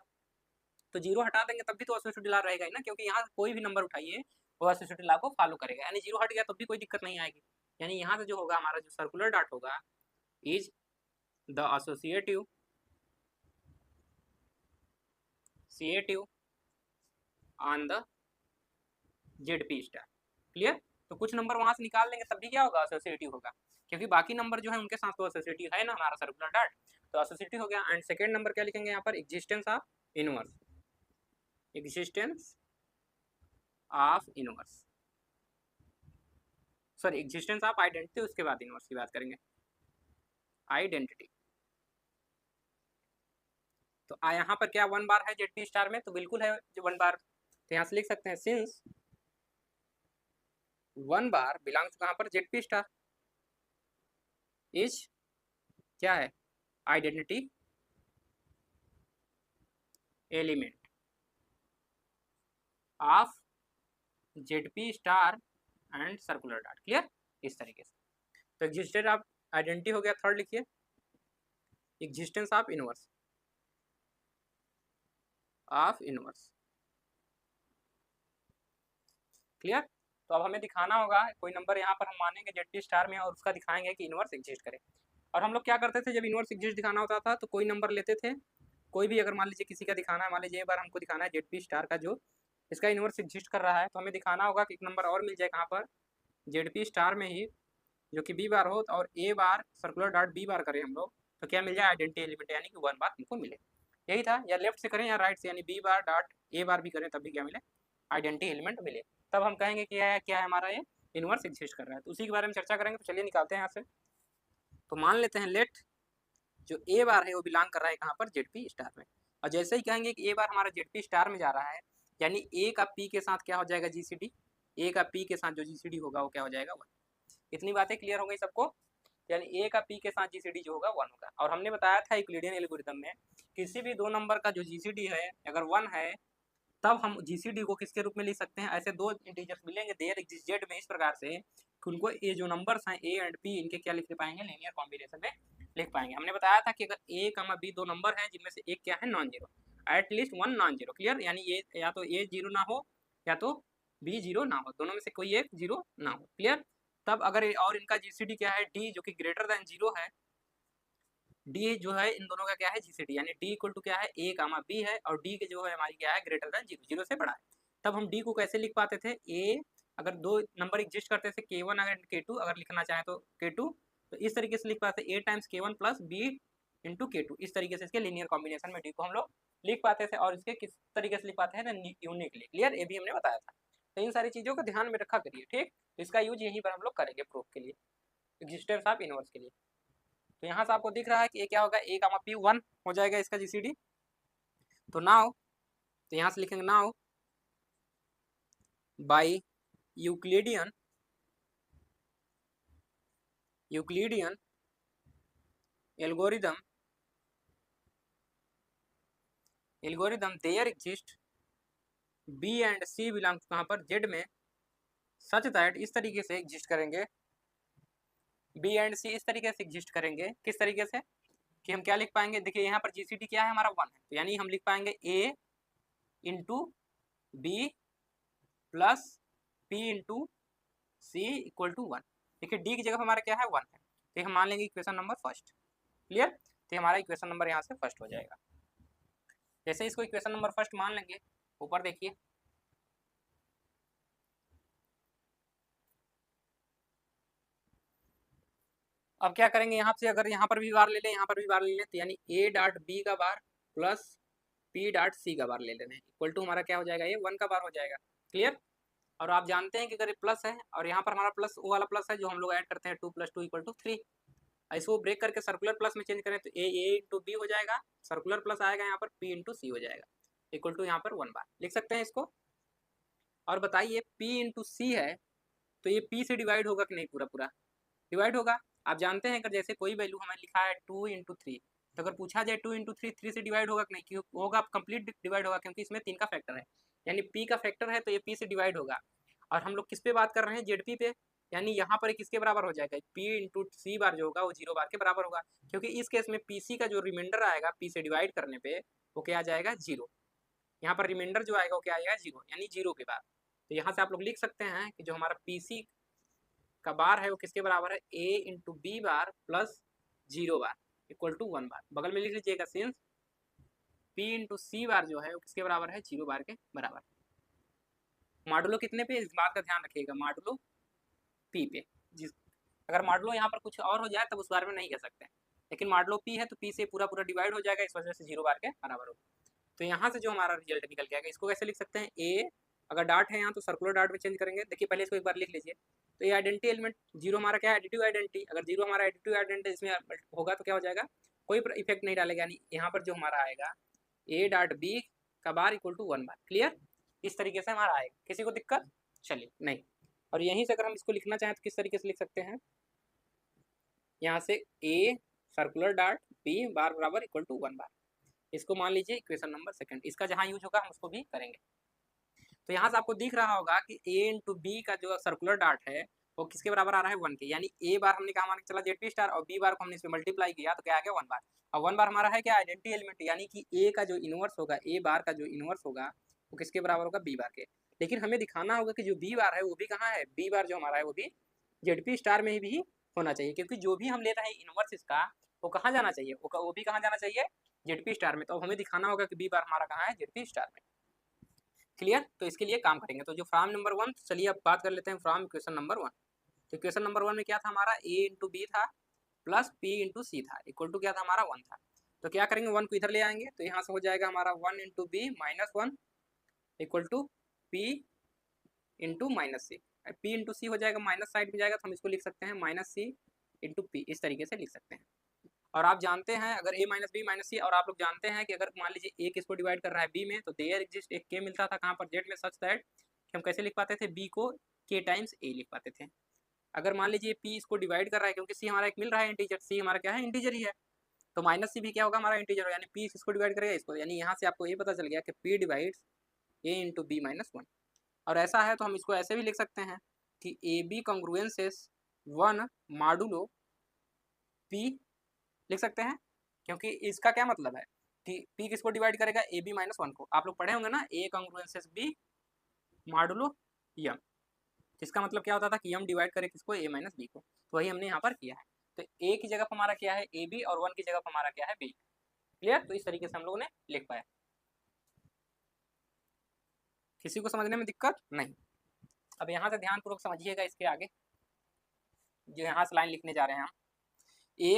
तो 0 हटा देंगे तब भी तो एसोसिएटिव ला रहेगा ही ना, क्योंकि यहाँ कोई भी नंबर उठाइए वो एसोसिएटिव ला को फॉलो करेगा, यानी 0 हट गया तब भी कोई दिक्कत नहीं आएगी। यानी यहाँ से जो होगा हमारा जो सर्कुलर डार्ट होगा is the associative on the Z P star. Clear? तो कुछ नंबर वहां से निकाल लेंगे तब भी क्या होगा? एसोसिएटिव होगा, क्योंकि बाकी नंबर जो है उनके साथ तो एसोसिएटिव है ना हमारा सर्कुलर डार्ट, तो एसोसिएटिव हो गया। एंड सेकेंड नंबर क्या लिखेंगे यहाँ पर? Existence of inverse, existence of inverse, sorry existence of identity, उसके बाद इनवर्स की बात करेंगे, आइडेंटिटी। तो यहाँ पर क्या 1 बार है जेड स्टार में? तो बिल्कुल है 1 बार, तो यहाँ से लिख सकते हैं सिंस 1 बार बिलोंग्स कहाँ पर? जेड स्टार इज क्या है? Identity element of Z star and circular dart. Clear? इस तरीके से तो एग्जिस्टेंस ऑफ आइडेंटिटी हो गया। थर्ड लिखिए existence of inverse, of inverse. Clear? तो अब हमें दिखाना होगा कोई नंबर यहाँ पर हम मानेंगे जेड स्टार में और उसका दिखाएंगे कि इनवर्स एग्जिस्ट करे। और हम लोग क्या करते थे जब इनवर्स एग्जिस्ट दिखाना होता था तो कोई नंबर लेते थे, कोई भी, अगर मान लीजिए किसी का दिखाना है, मान लीजिए एक बार हमको दिखाना है जेड स्टार का जो इसका इनवर्स एग्जिस्ट कर रहा है, तो हमें दिखाना होगा कि एक नंबर और मिल जाए कहाँ पर? जेड स्टार में ही, जो कि बी बार हो और ए बार सर्कुलर डॉट बी बार करें हम लोग, तो क्या मिल जाए? आइडेंटिटी एलिमेंट, यानी कि 1 बार हमको मिले। यही था, या लेफ्ट से करें या राइट से, यानी बी बार डॉट ए बार भी करें तब भी क्या मिले? आइडेंटिटी एलिमेंट मिले। तब हम कहेंगे कि क्या है हमारा ये इनवर्स एग्जिस्ट कर रहा है। तो उसी के बारे में चर्चा करेंगे, तो चलिए निकालते हैं यहाँ से। तो मान लेते हैं लेट जो ए बार है वो बिलोंग कर रहा है कहाँ पर? जेड स्टार में। और जैसे ही कहेंगे कि ए बार हमारा जेड स्टार में जा रहा है, यानी ए का पी के साथ क्या हो जाएगा? जीसीडी। ए का पी के साथ जो जीसीडी होगा वो क्या हो जाएगा? 1। इतनी बातें क्लियर हो गई सबको? यानी ए का पी के साथ जीसीडी जो होगा 1 होगा। और हमने बताया था यूक्लिडियन एल्गोरिथम में किसी भी दो नंबर का जो जीसीडी है अगर 1 है तब हम जीसीडी को किसके रूप में लिख सकते हैं? ऐसे दो इंटीजर्स मिलेंगे देयर एग्जिस्ट जेड में इस प्रकार से कि उनको ये जो नंबर्स हैं ए एंड बी इनके क्या लिख पाएंगे? लीनियर कॉम्बिनेशन में लिख पाएंगे। हमने बताया था कि अगर ए कमा बी दो नंबर हैं जिनमें से एक क्या है? Non zero, at least 1 non zero. Clear? यानी ये या तो ए जीरो ना हो या तो बी जीरो ना हो, दोनों में से कोई एक जीरो ना हो। क्लियर? तब अगर और इनका जीसीडी क्या है? डी, जो कि ग्रेटर देन जीरो है। डी जो है इन दोनों का क्या है? जीसीडी, यानी डी इक्वल टू क्या है? ए कामा बी है, और डी के जो है हमारी क्या है? ग्रेटर देन जीरो, जीरो से बड़ा है। तब हम डी को कैसे लिख पाते थे? ए, अगर दो नंबर एग्जिस्ट करते थे k1 अगर k2, अगर लिखना चाहे तो k2, तो इस तरीके से लिख पाते A times k1 plus B into k2। इस तरीके से इसके लीनियर कॉम्बिनेशन में डी को हम लोग लिख पाते थे, और इसके किस तरीके से लिख पाते हैं? यूनिकली। क्लियर? ये भी हमने बताया था। तो इन सारी चीज़ों को ध्यान में रखा करिए, ठीक? तो इसका यूज यहीं पर हम लोग करेंगे प्रूफ के लिए, एग्जिस्टेंस ऑफ इनवर्स के लिए। तो यहाँ से आपको दिख रहा है कि ए क्या होगा? ए कामा पी 1 हो जाएगा इसका जीसीडी। तो नाउ, तो यहाँ से लिखेंगे now by Euclidean algorithm there exist b and c belongs कहाँ पर? जेड में, सच दैट, इस तरीके से एग्जिस्ट करेंगे, बी एंड सी इस तरीके से एग्जिस्ट करेंगे। किस तरीके से? कि हम क्या लिख पाएंगे? देखिए यहाँ पर जीसीडी क्या है हमारा? 1 है, तो यानी हम लिख पाएंगे A into B plus P into C equal to 1। देखिए डी की जगह हमारा क्या है? 1 है, तो हम मान लेंगे इक्वेशन नंबर फर्स्ट। क्लियर? तो हमारा इक्वेशन नंबर यहाँ से फर्स्ट हो जाएगा। जैसे इसको इक्वेशन नंबर फर्स्ट मान लेंगे, ऊपर देखिए अब क्या करेंगे यहाँ से, अगर यहाँ पर भी बार ले लें, यहाँ पर भी बार ले लें, तो यानी ए डॉट बी का बार प्लस पी डॉट सी का बार ले लेना है, इक्वल टू हमारा क्या हो जाएगा? ये 1 का बार हो जाएगा। क्लियर? और आप जानते हैं कि अगर ये प्लस है और यहाँ पर हमारा प्लस वो वाला प्लस है जो हम लोग ऐड करते हैं 2 + 2 = 3, इसको ब्रेक करके सर्कुलर प्लस में चेंज करें तो ए इंटू बी हो जाएगा, सर्कुलर प्लस आएगा यहाँ पर पी इंटू सी हो जाएगा, इक्वल टू यहाँ पर 1 बार लिख सकते हैं इसको। और बताइए पी इंटू सी है तो ये पी से डिवाइड होगा कि नहीं? पूरा पूरा डिवाइड होगा। आप जानते हैं अगर जैसे कोई वैल्यू हमें लिखा है 2 × 3, तो अगर पूछा जाए 2 इंटू 3 3 से डिवाइड होगा कि नहीं, क्यों होगा, कंप्लीट डिवाइड होगा क्योंकि इसमें 3 का फैक्टर है, यानी p का फैक्टर है तो ये p से डिवाइड होगा। और हम लोग किस पे बात कर रहे हैं, जेड पी पे, यानी यहाँ पर किसके बराबर हो जाएगा, p इंटू सी बार जो होगा वो 0 बार के बराबर होगा, क्योंकि इस केस में पी सी का जो रिमाइंडर आएगा p से डिवाइड करने पे वो क्या आ जाएगा 0। यहाँ पर रिमाइंडर जो आएगा वो क्या आएगा 0, यानी 0 के बाद। तो यहाँ से आप लोग लिख सकते हैं कि जो हमारा पी सी का बार है वो किसके बराबर है, a into b bar plus 0 bar equal to 1 bar. बगल में लिख लीजिएगा since p into c bar जो है वो किसके बराबर है, 0 बार के बराबर। मॉडुलो कितने पे, इस बात का ध्यान रखिएगा, मॉडुलो p पे। जिस अगर मॉडुलो यहाँ पर कुछ और हो जाए तब उस बारे में नहीं कह सकते, लेकिन मॉडुलो p है तो p से पूरा पूरा डिवाइड हो जाएगा, इस वजह से 0 बार के बराबर होगा। तो यहाँ से जो हमारा रिजल्ट निकल के आएगा, इसको कैसे लिख सकते हैं, a अगर डाट है यहाँ तो सर्कुलर डाट में चेंज करेंगे। देखिए पहले इसको एक बार लिख लीजिए। तो ये आइडेंटिटी एलिमेंट 0 हमारा क्या है, एडिटिव आइडेंटिटी, अगर 0 हमारा एडिटिव आइडेंटिटी इसमें होगा तो क्या हो जाएगा, कोई इफेक्ट नहीं डालेगा, यानी यहाँ पर जो हमारा आएगा a डॉट b का बार इक्वल टू 1 बार। क्लियर, इस तरीके से हमारा आएगा, किसी को दिक्कत, चलिए नहीं। और यहीं से अगर हम इसको लिखना चाहें तो किस तरीके से लिख सकते हैं, यहाँ से a सर्कुलर डॉट b बार बराबर इक्वल टू 1 बार। इसको मान लीजिए इक्वेशन नंबर सेकंड, इसका जहाँ यूज होगा हम उसको भी करेंगे। तो यहाँ से आपको दिख रहा होगा कि a इंटू बी का जो सर्कुलर डार्ट है वो किसके बराबर आ रहा है 1 के, यानी a बार हमने कहा मान के चला जेड पी स्टार और b बार को हमने इसमें मल्टीप्लाई किया तो क्या आ गया 1 बार। और 1 बार हमारा है क्या, आइडेंटिटी एलिमेंट, यानी कि a का जो इनवर्स होगा, a बार का जो इनवर्स होगा वो किसके बराबर होगा, b बार के। लेकिन हमें दिखाना होगा कि जो b बार है वो भी कहाँ है, b बार जो हमारा है वो भी जेड पी स्टार में भी होना चाहिए, क्योंकि जो भी हम ले रहे हैं इनवर्स इसका वो कहाँ जाना चाहिए, वो भी कहाँ जाना चाहिए, जेड पी स्टार में। तो हमें दिखाना होगा कि b बार हमारा कहाँ है, जेड पी स्टार में। क्लियर, तो इसके लिए काम करेंगे। तो जो फ्रॉम नंबर 1, चलिए अब बात कर लेते हैं फ्रॉम इक्वेशन नंबर 1। तो इक्वेशन नंबर 1 में क्या था हमारा, a इंटू बी था प्लस p इंटू सी था इक्वल टू क्या था हमारा 1 था। तो क्या करेंगे, 1 को इधर ले आएंगे तो यहाँ से हो जाएगा हमारा 1 into B minus 1 equal to p into minus C. p into C हो जाएगा, माइनस साइड में जाएगा तो हम इसको लिख सकते हैं माइनस सी इंटू पी, इस तरीके से लिख सकते हैं। और आप जानते हैं अगर a माइनस बी माइनस सी, और आप लोग जानते हैं कि अगर मान लीजिए a किसको डिवाइड कर रहा है b में, तो देयर एग्जिस्ट एक k मिलता था कहाँ पर, z में, सच दैट हम कैसे लिख पाते थे, b को k टाइम्स a लिख पाते थे। अगर मान लीजिए p इसको डिवाइड कर रहा है, क्योंकि c हमारा एक मिल रहा है इंटीजर, c हमारा क्या है, इंटीजर ही है, तो माइनस सी भी क्या होगा हमारा इंटीजर, यानी p इसको डिवाइड करेगा इसको, यानी यहाँ से आपको ये पता चल गया कि p divides a into B minus 1। और ऐसा है तो हम इसको ऐसे भी लिख सकते हैं कि A B congruences 1 modulo p लिख सकते हैं, क्योंकि इसका क्या मतलब है कि p किसको डिवाइड करेगा, ए बी माइनस 1 को। आप लोग पढ़े होंगे ना, a कॉन्ग्रुएंसेस b मॉडुलो यम, इसका मतलब क्या होता था कि यम डिवाइड करे किसको, a माइनस बी को। तो वही हमने यहाँ पर किया है। तो a की जगह पर हमारा क्या है, ए बी, और 1 की जगह पर हमारा क्या है, b। क्लियर, तो इस तरीके से हम लोगों ने लिख पाया। किसी को समझने में दिक्कत नहीं। अब यहाँ से ध्यानपूर्वक समझिएगा इसके आगे जो यहाँ से लाइन लिखने जा रहे हैं हम, a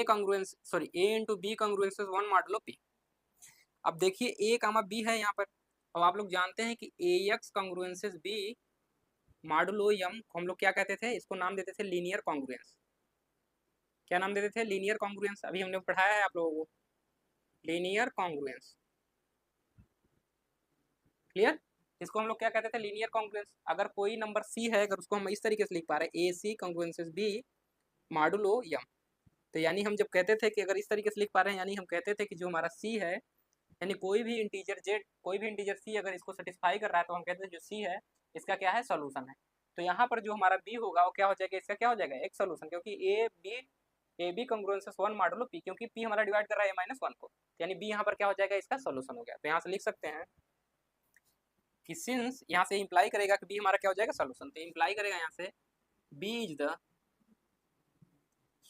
into B congruences 1 modulo p। अब देखिए a कामा b है यहाँ पर, अब आप लोग जानते हैं कि ax कॉन्ग्रुएंसेस b मॉडुलो यम को हम लोग क्या कहते थे, इसको नाम देते थे लीनियर कॉन्ग्रुएंस। क्या नाम देते थे, लीनियर कॉन्ग्रुएंस, अभी हमने पढ़ाया है आप लोगों को, लीनियर कॉन्ग्रुएंस। क्लियर, इसको हम लोग क्या कहते थे, लीनियर कॉन्ग्रुएंस। अगर कोई नंबर c है, अगर उसको हम इस तरीके से लिख पा रहे हैं, ac कॉन्ग्रुएंसेस b मॉडुलो यम, तो यानी हम जब कहते थे कि अगर इस तरीके से लिख पा रहे हैं, यानी हम कहते थे कि जो हमारा c है, यानी कोई भी इंटीजर z, कोई भी इंटीजर c अगर इसको सेटिस्फाई कर रहा है तो हम कहते हैं जो c है इसका क्या है, सोल्यूशन है। तो यहाँ पर जो हमारा b होगा वो क्या हो जाएगा, इसका क्या हो जाएगा, एक सोल्यूशन, क्योंकि A B congruences 1 modulo p, क्योंकि p हमारा डिवाइड कर रहा है a माइनस 1 को, यानी b यहाँ पर क्या हो जाएगा, इसका सोल्यूशन हो गया। तो यहाँ से लिख सकते हैं कि सिंस, यहाँ से इंप्लाई करेगा कि b हमारा क्या हो जाएगा, सोल्यूशन, तो इंप्लाई करेगा यहाँ से b is the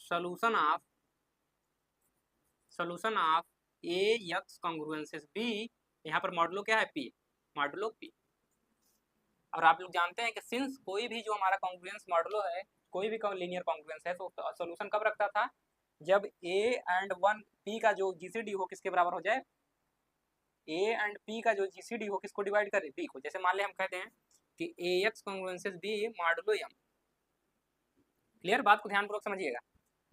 solution of A X congruences B, यहाँ पर मॉडुलो क्या है, p, मॉडुलो p। और आप लोग जानते हैं कि सिंस कोई भी जो हमारा कॉन्ग्रुएंस मॉडुलो है, कोई भी लीनियर कॉन्ग्रुएंस है, तो सोल्यूशन कब रखता था, जब a एंड 1 p का जो जीसीडी हो किसके बराबर हो जाए, a एंड p का जो जीसीडी हो किसको डिवाइड करे, b को। जैसे मान ले हम कहते हैं कि ax कॉन्ग्रुएंसेस b modulo m। Clear, बात को ध्यानपूर्वक समझिएगा।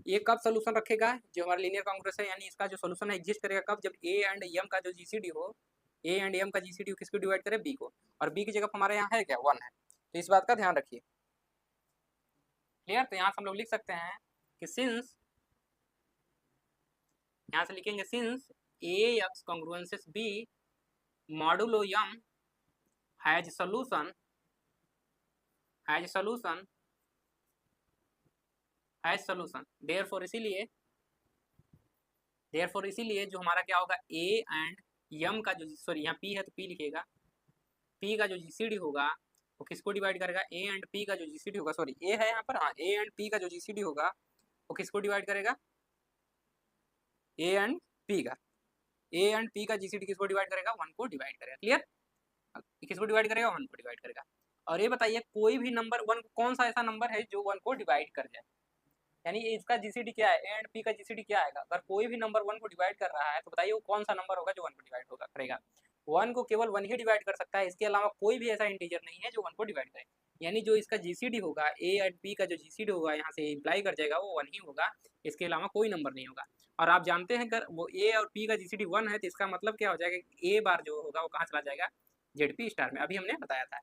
ये कब सोल्यूशन रखेगा, जो हमारा लीनियर कॉन्ग्रुएंस है, यानी इसका जो सोल्यूशन है एग्जिस्ट करेगा कब, जब a एंड m का जो जीसीडी हो, a एंड m का जीसीडी हो किसको डिवाइड करे, b को, और b की जगह हमारे यहाँ है क्या, 1 है। तो इस बात का ध्यान रखिए। क्लियर, तो यहाँ से हम लोग लिख सकते हैं कि सिंस यहाँ से लिखेंगे since A X congruences B modulo M has solution therefore इसीलिए जो हमारा क्या होगा ए एंड यम का जो सॉरी यहाँ पी है तो पी लिखेगा, पी का जो जीसीडी होगा वो किसको डिवाइड करेगा, ए एंड पी का जो जीसीडी होगा, सॉरी ए है यहाँ पर, हाँ ए एंड पी का जो जीसीडी होगा वो किसको डिवाइड करेगा, ए एंड पी का, ए एंड पी का जीसीडी किसको डिवाइड करेगा, 1 को डिवाइड करेगा। क्लियर, किसको डिवाइड करेगा, 1 को डिवाइड करेगा। और ये बताइए कोई भी नंबर 1 कौन सा ऐसा नंबर है जो 1 को डिवाइड कर जाए, यानी इसका जीसीडी क्या है, ए एंड पी का जीसीडी क्या आएगा। अगर कोई भी नंबर 1 को डिवाइड कर रहा है तो बताइए वो कौन सा नंबर होगा जो 1 को डिवाइड होगा करेगा। 1 को केवल 1 ही डिवाइड कर सकता है, इसके अलावा कोई भी ऐसा इंटीजर नहीं है जो 1 को डिवाइड करे। यानी जो इसका जीसीडी होगा, ए एंड पी का जो जीसीडी होगा यहाँ से इंप्लाई कर जाएगा वो 1 ही होगा, इसके अलावा कोई नंबर नहीं होगा। और आप जानते हैं अगर वो ए और पी का जीसीडी 1 है तो इसका मतलब क्या हो जाएगा, ए बार जो होगा वो कहाँ चला जाएगा, जेडपी स्टार में। अभी हमने बताया था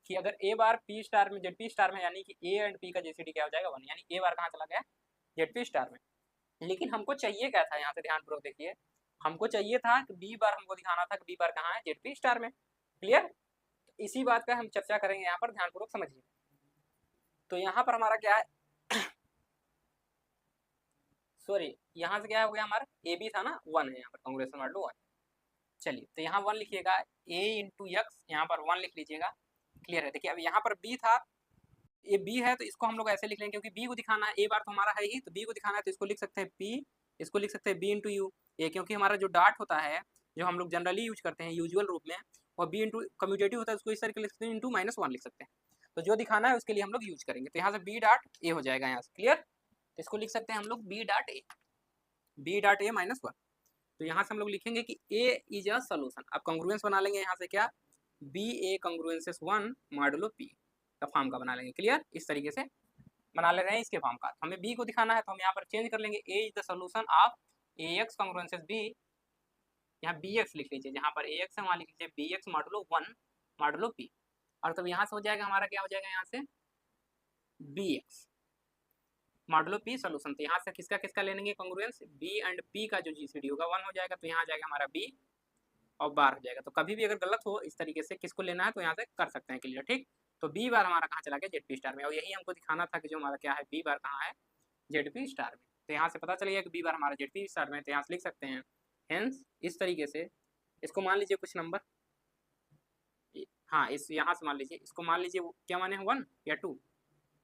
कि अगर ए बार पी स्टार में जेडपी स्टार में, यानी कि ए एंड पी का जीसीडी क्या हो जाएगा 1, यानी ए बार कहाँ चला गया, जेडपी स्टार में। लेकिन हमको चाहिए क्या था, यहाँ से ध्यानपूर्वक देखिए, हमको चाहिए था कि बी बार हमको दिखाना था कि बी बार कहाँ है, जेडपी स्टार में। क्लियर, तो इसी बात का हम चर्चा करेंगे यहाँ पर, ध्यानपूर्वक समझिए। तो यहाँ पर हमारा क्या है सॉरी यहाँ से क्या हो गया हमारा, ए बी था ना 1 है यहाँ पर, कांग्रेस मॉडल 1। चलिए तो यहाँ 1 लिखिएगा, ए इंटू एक्स यहाँ पर 1 लिख लीजिएगा। क्लियर है, देखिए अब यहाँ पर बी था, ये बी है तो इसको हम लोग ऐसे लिख लेंगे क्योंकि बी को दिखाना है, ए बार तो हमारा है ही, तो बी को दिखाना है तो इसको लिख सकते हैं पी, इसको लिख सकते हैं बी इंटू यू। ये क्योंकि हमारा जो डाट होता है जो हम लोग जनरली यूज करते हैं यूजुअल रूप में, और बी इंटू कम्यूटेटिव होता है उसको इस तरीके लिख सकते हैं, इंटू -1 लिख सकते हैं। तो जो दिखाना है उसके लिए हम लोग यूज करेंगे, तो यहाँ से बी डाट ए हो जाएगा यहाँ से। क्लियर, तो इसको लिख सकते हैं हम लोग बी डाट ए, बी डाट ए -1। तो यहाँ से हम लोग लिखेंगे कि ए इज अ सोल्यूशन। अब कॉन्ग्रुएंस बना लेंगे यहाँ से क्या, बी ए कॉन्ग्रुएंसेस 1 मॉडुलो पी का फॉर्म का बना लेंगे। क्लियर, इस तरीके से बना ले रहे हैं इसके फॉर्म का। तो हमें बी को दिखाना है तो हम यहाँ पर चेंज कर लेंगे, A is the solution of A X congruences B, यहाँ बी एक्स लिख लीजिए, जहाँ पर ए एक्स है वहाँ लिख लीजिए b x modulo 1 modulo p. और तब यहाँ से हो जाएगा हमारा क्या हो जाएगा, यहाँ से b x modulo p solution. तो यहाँ से किसका किसका ले लेंगे कॉन्ग्रुएंस, बी एंड पी का जो जीसीडी होगा 1 हो जाएगा, तो यहाँ आ जाएगा हमारा बी और बार हो जाएगा। तो कभी भी अगर गलत हो इस तरीके से किसको लेना है तो यहाँ से कर सकते हैं। क्लियर, ठीक। तो बी बार हमारा कहाँ चला गया, जेडपी स्टार में, और यही हमको दिखाना था कि जो हमारा क्या है बी बार कहाँ है, जेडपी स्टार में। तो यहाँ से पता चल गया कि बी बार हमारा जेडपी स्टार में, तो यहाँ से लिख सकते हैं हेंस इस तरीके से। इसको मान लीजिए कुछ नंबर, हाँ इस यहाँ से मान लीजिए, इसको मान लीजिए क्या माने 1 या 2,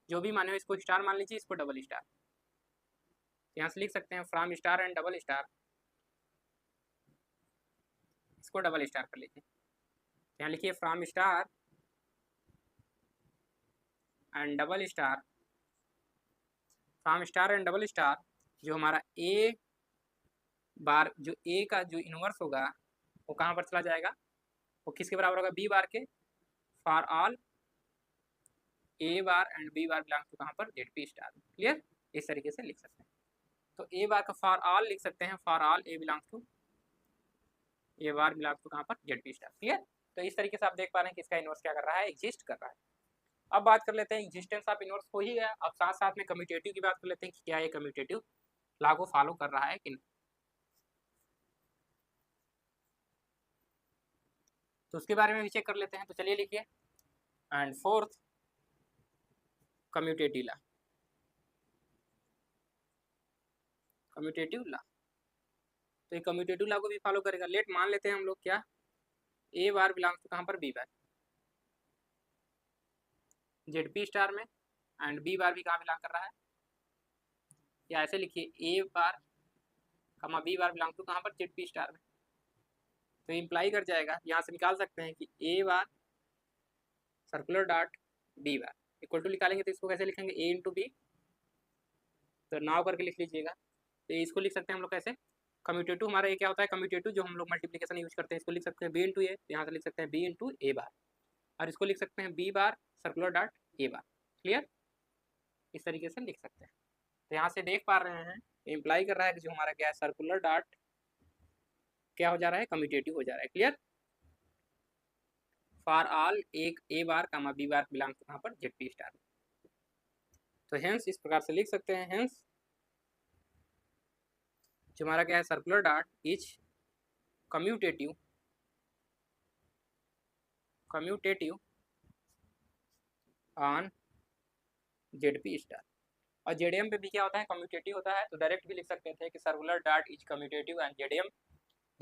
जो भी माने हो, इसको स्टार मान लीजिए, इसको डबल स्टार। यहाँ से लिख सकते हैं from star and double star, इसको डबल स्टार कर लीजिए। यहाँ लिखिए from star and double star, from star and double star, जो हमारा ए बार, जो ए का जो इनवर्स होगा वो कहाँ पर चला जाएगा, वो किसके बराबर होगा, बी बार के, for all a bar and b bar belongs to कहाँ पर, जेडपी स्टार। क्लियर, इस तरीके से लिख सकते हैं। तो ए बार का फॉर ऑल लिख सकते हैं, for all a belongs to, a bar belongs to कहाँ पर, जेडपी स्टार। क्लियर, तो इस तरीके से आप देख पा रहे हैं कि इसका इनवर्स क्या कर रहा है, एग्जिस्ट कर रहा है। अब बात कर लेते हैं एग्जिस्टेंस ऑफ इनवर्स हो ही गया, अब साथ साथ में कम्यूटेटिव की बात कर लेते हैं कि क्या ये कम्यूटेटिव लॉ को फॉलो कर रहा है कि नहीं। तो उसके बारे में भी चेक कर लेते हैं। तो चलिए लिखिए, and fourth commutative law, commutative law, तो ये कम्यूटेटिव लॉ को भी फॉलो करेगा। लेट मान लेते हैं हम लोग क्या, ए बार बिलोंग्स टू कहाँ पर, बी बार, जेडपी स्टार में, एंड बी बार भी कहाँ बिलोंग कर रहा है, या ऐसे लिखिए ए बार कमा बी बार बिलोंग टू कहाँ पर, जेडपी स्टार में। तो इम्प्लाई कर जाएगा, यहाँ से निकाल सकते हैं कि A bar circular dot B bar equal to निकालेंगे तो इसको कैसे लिखेंगे, ए इंटू बी, तो नाव करके लिख लीजिएगा। तो इसको लिख सकते हैं हम लोग कैसे, कम्यूटेटिव हमारा ये क्या होता है, कम्यूटेटिव जो हम लोग मल्टीप्लिकेशन यूज करते हैं, इसको लिख सकते हैं बी इंटू ए, यहाँ से लिख सकते हैं बी इंटू ए बार, और इसको लिख सकते हैं b bar circular dot a bar. Clear, इस तरीके से लिख सकते हैं। तो यहाँ से देख पा रहे हैं इम्प्लाई कर रहा है कि जो हमारा क्या है, सर्कुलर डॉट क्या हो जा रहा है, कम्यूटेटिव हो जा रहा है। क्लियर, फॉर ऑल एक ए bar comma B bar belongs to कहाँ पर, जेडपी स्टार। तो हेंस इस प्रकार से लिख सकते हैं, हेंस जो हमारा क्या है, सर्कुलर डार्ट is commutative on ZP star. और जेडीएम पे भी क्या होता है, कम्यूटेटिव होता है, तो डायरेक्ट भी लिख सकते थे कि सर्कुलर डार्ट is commutative on ZDM,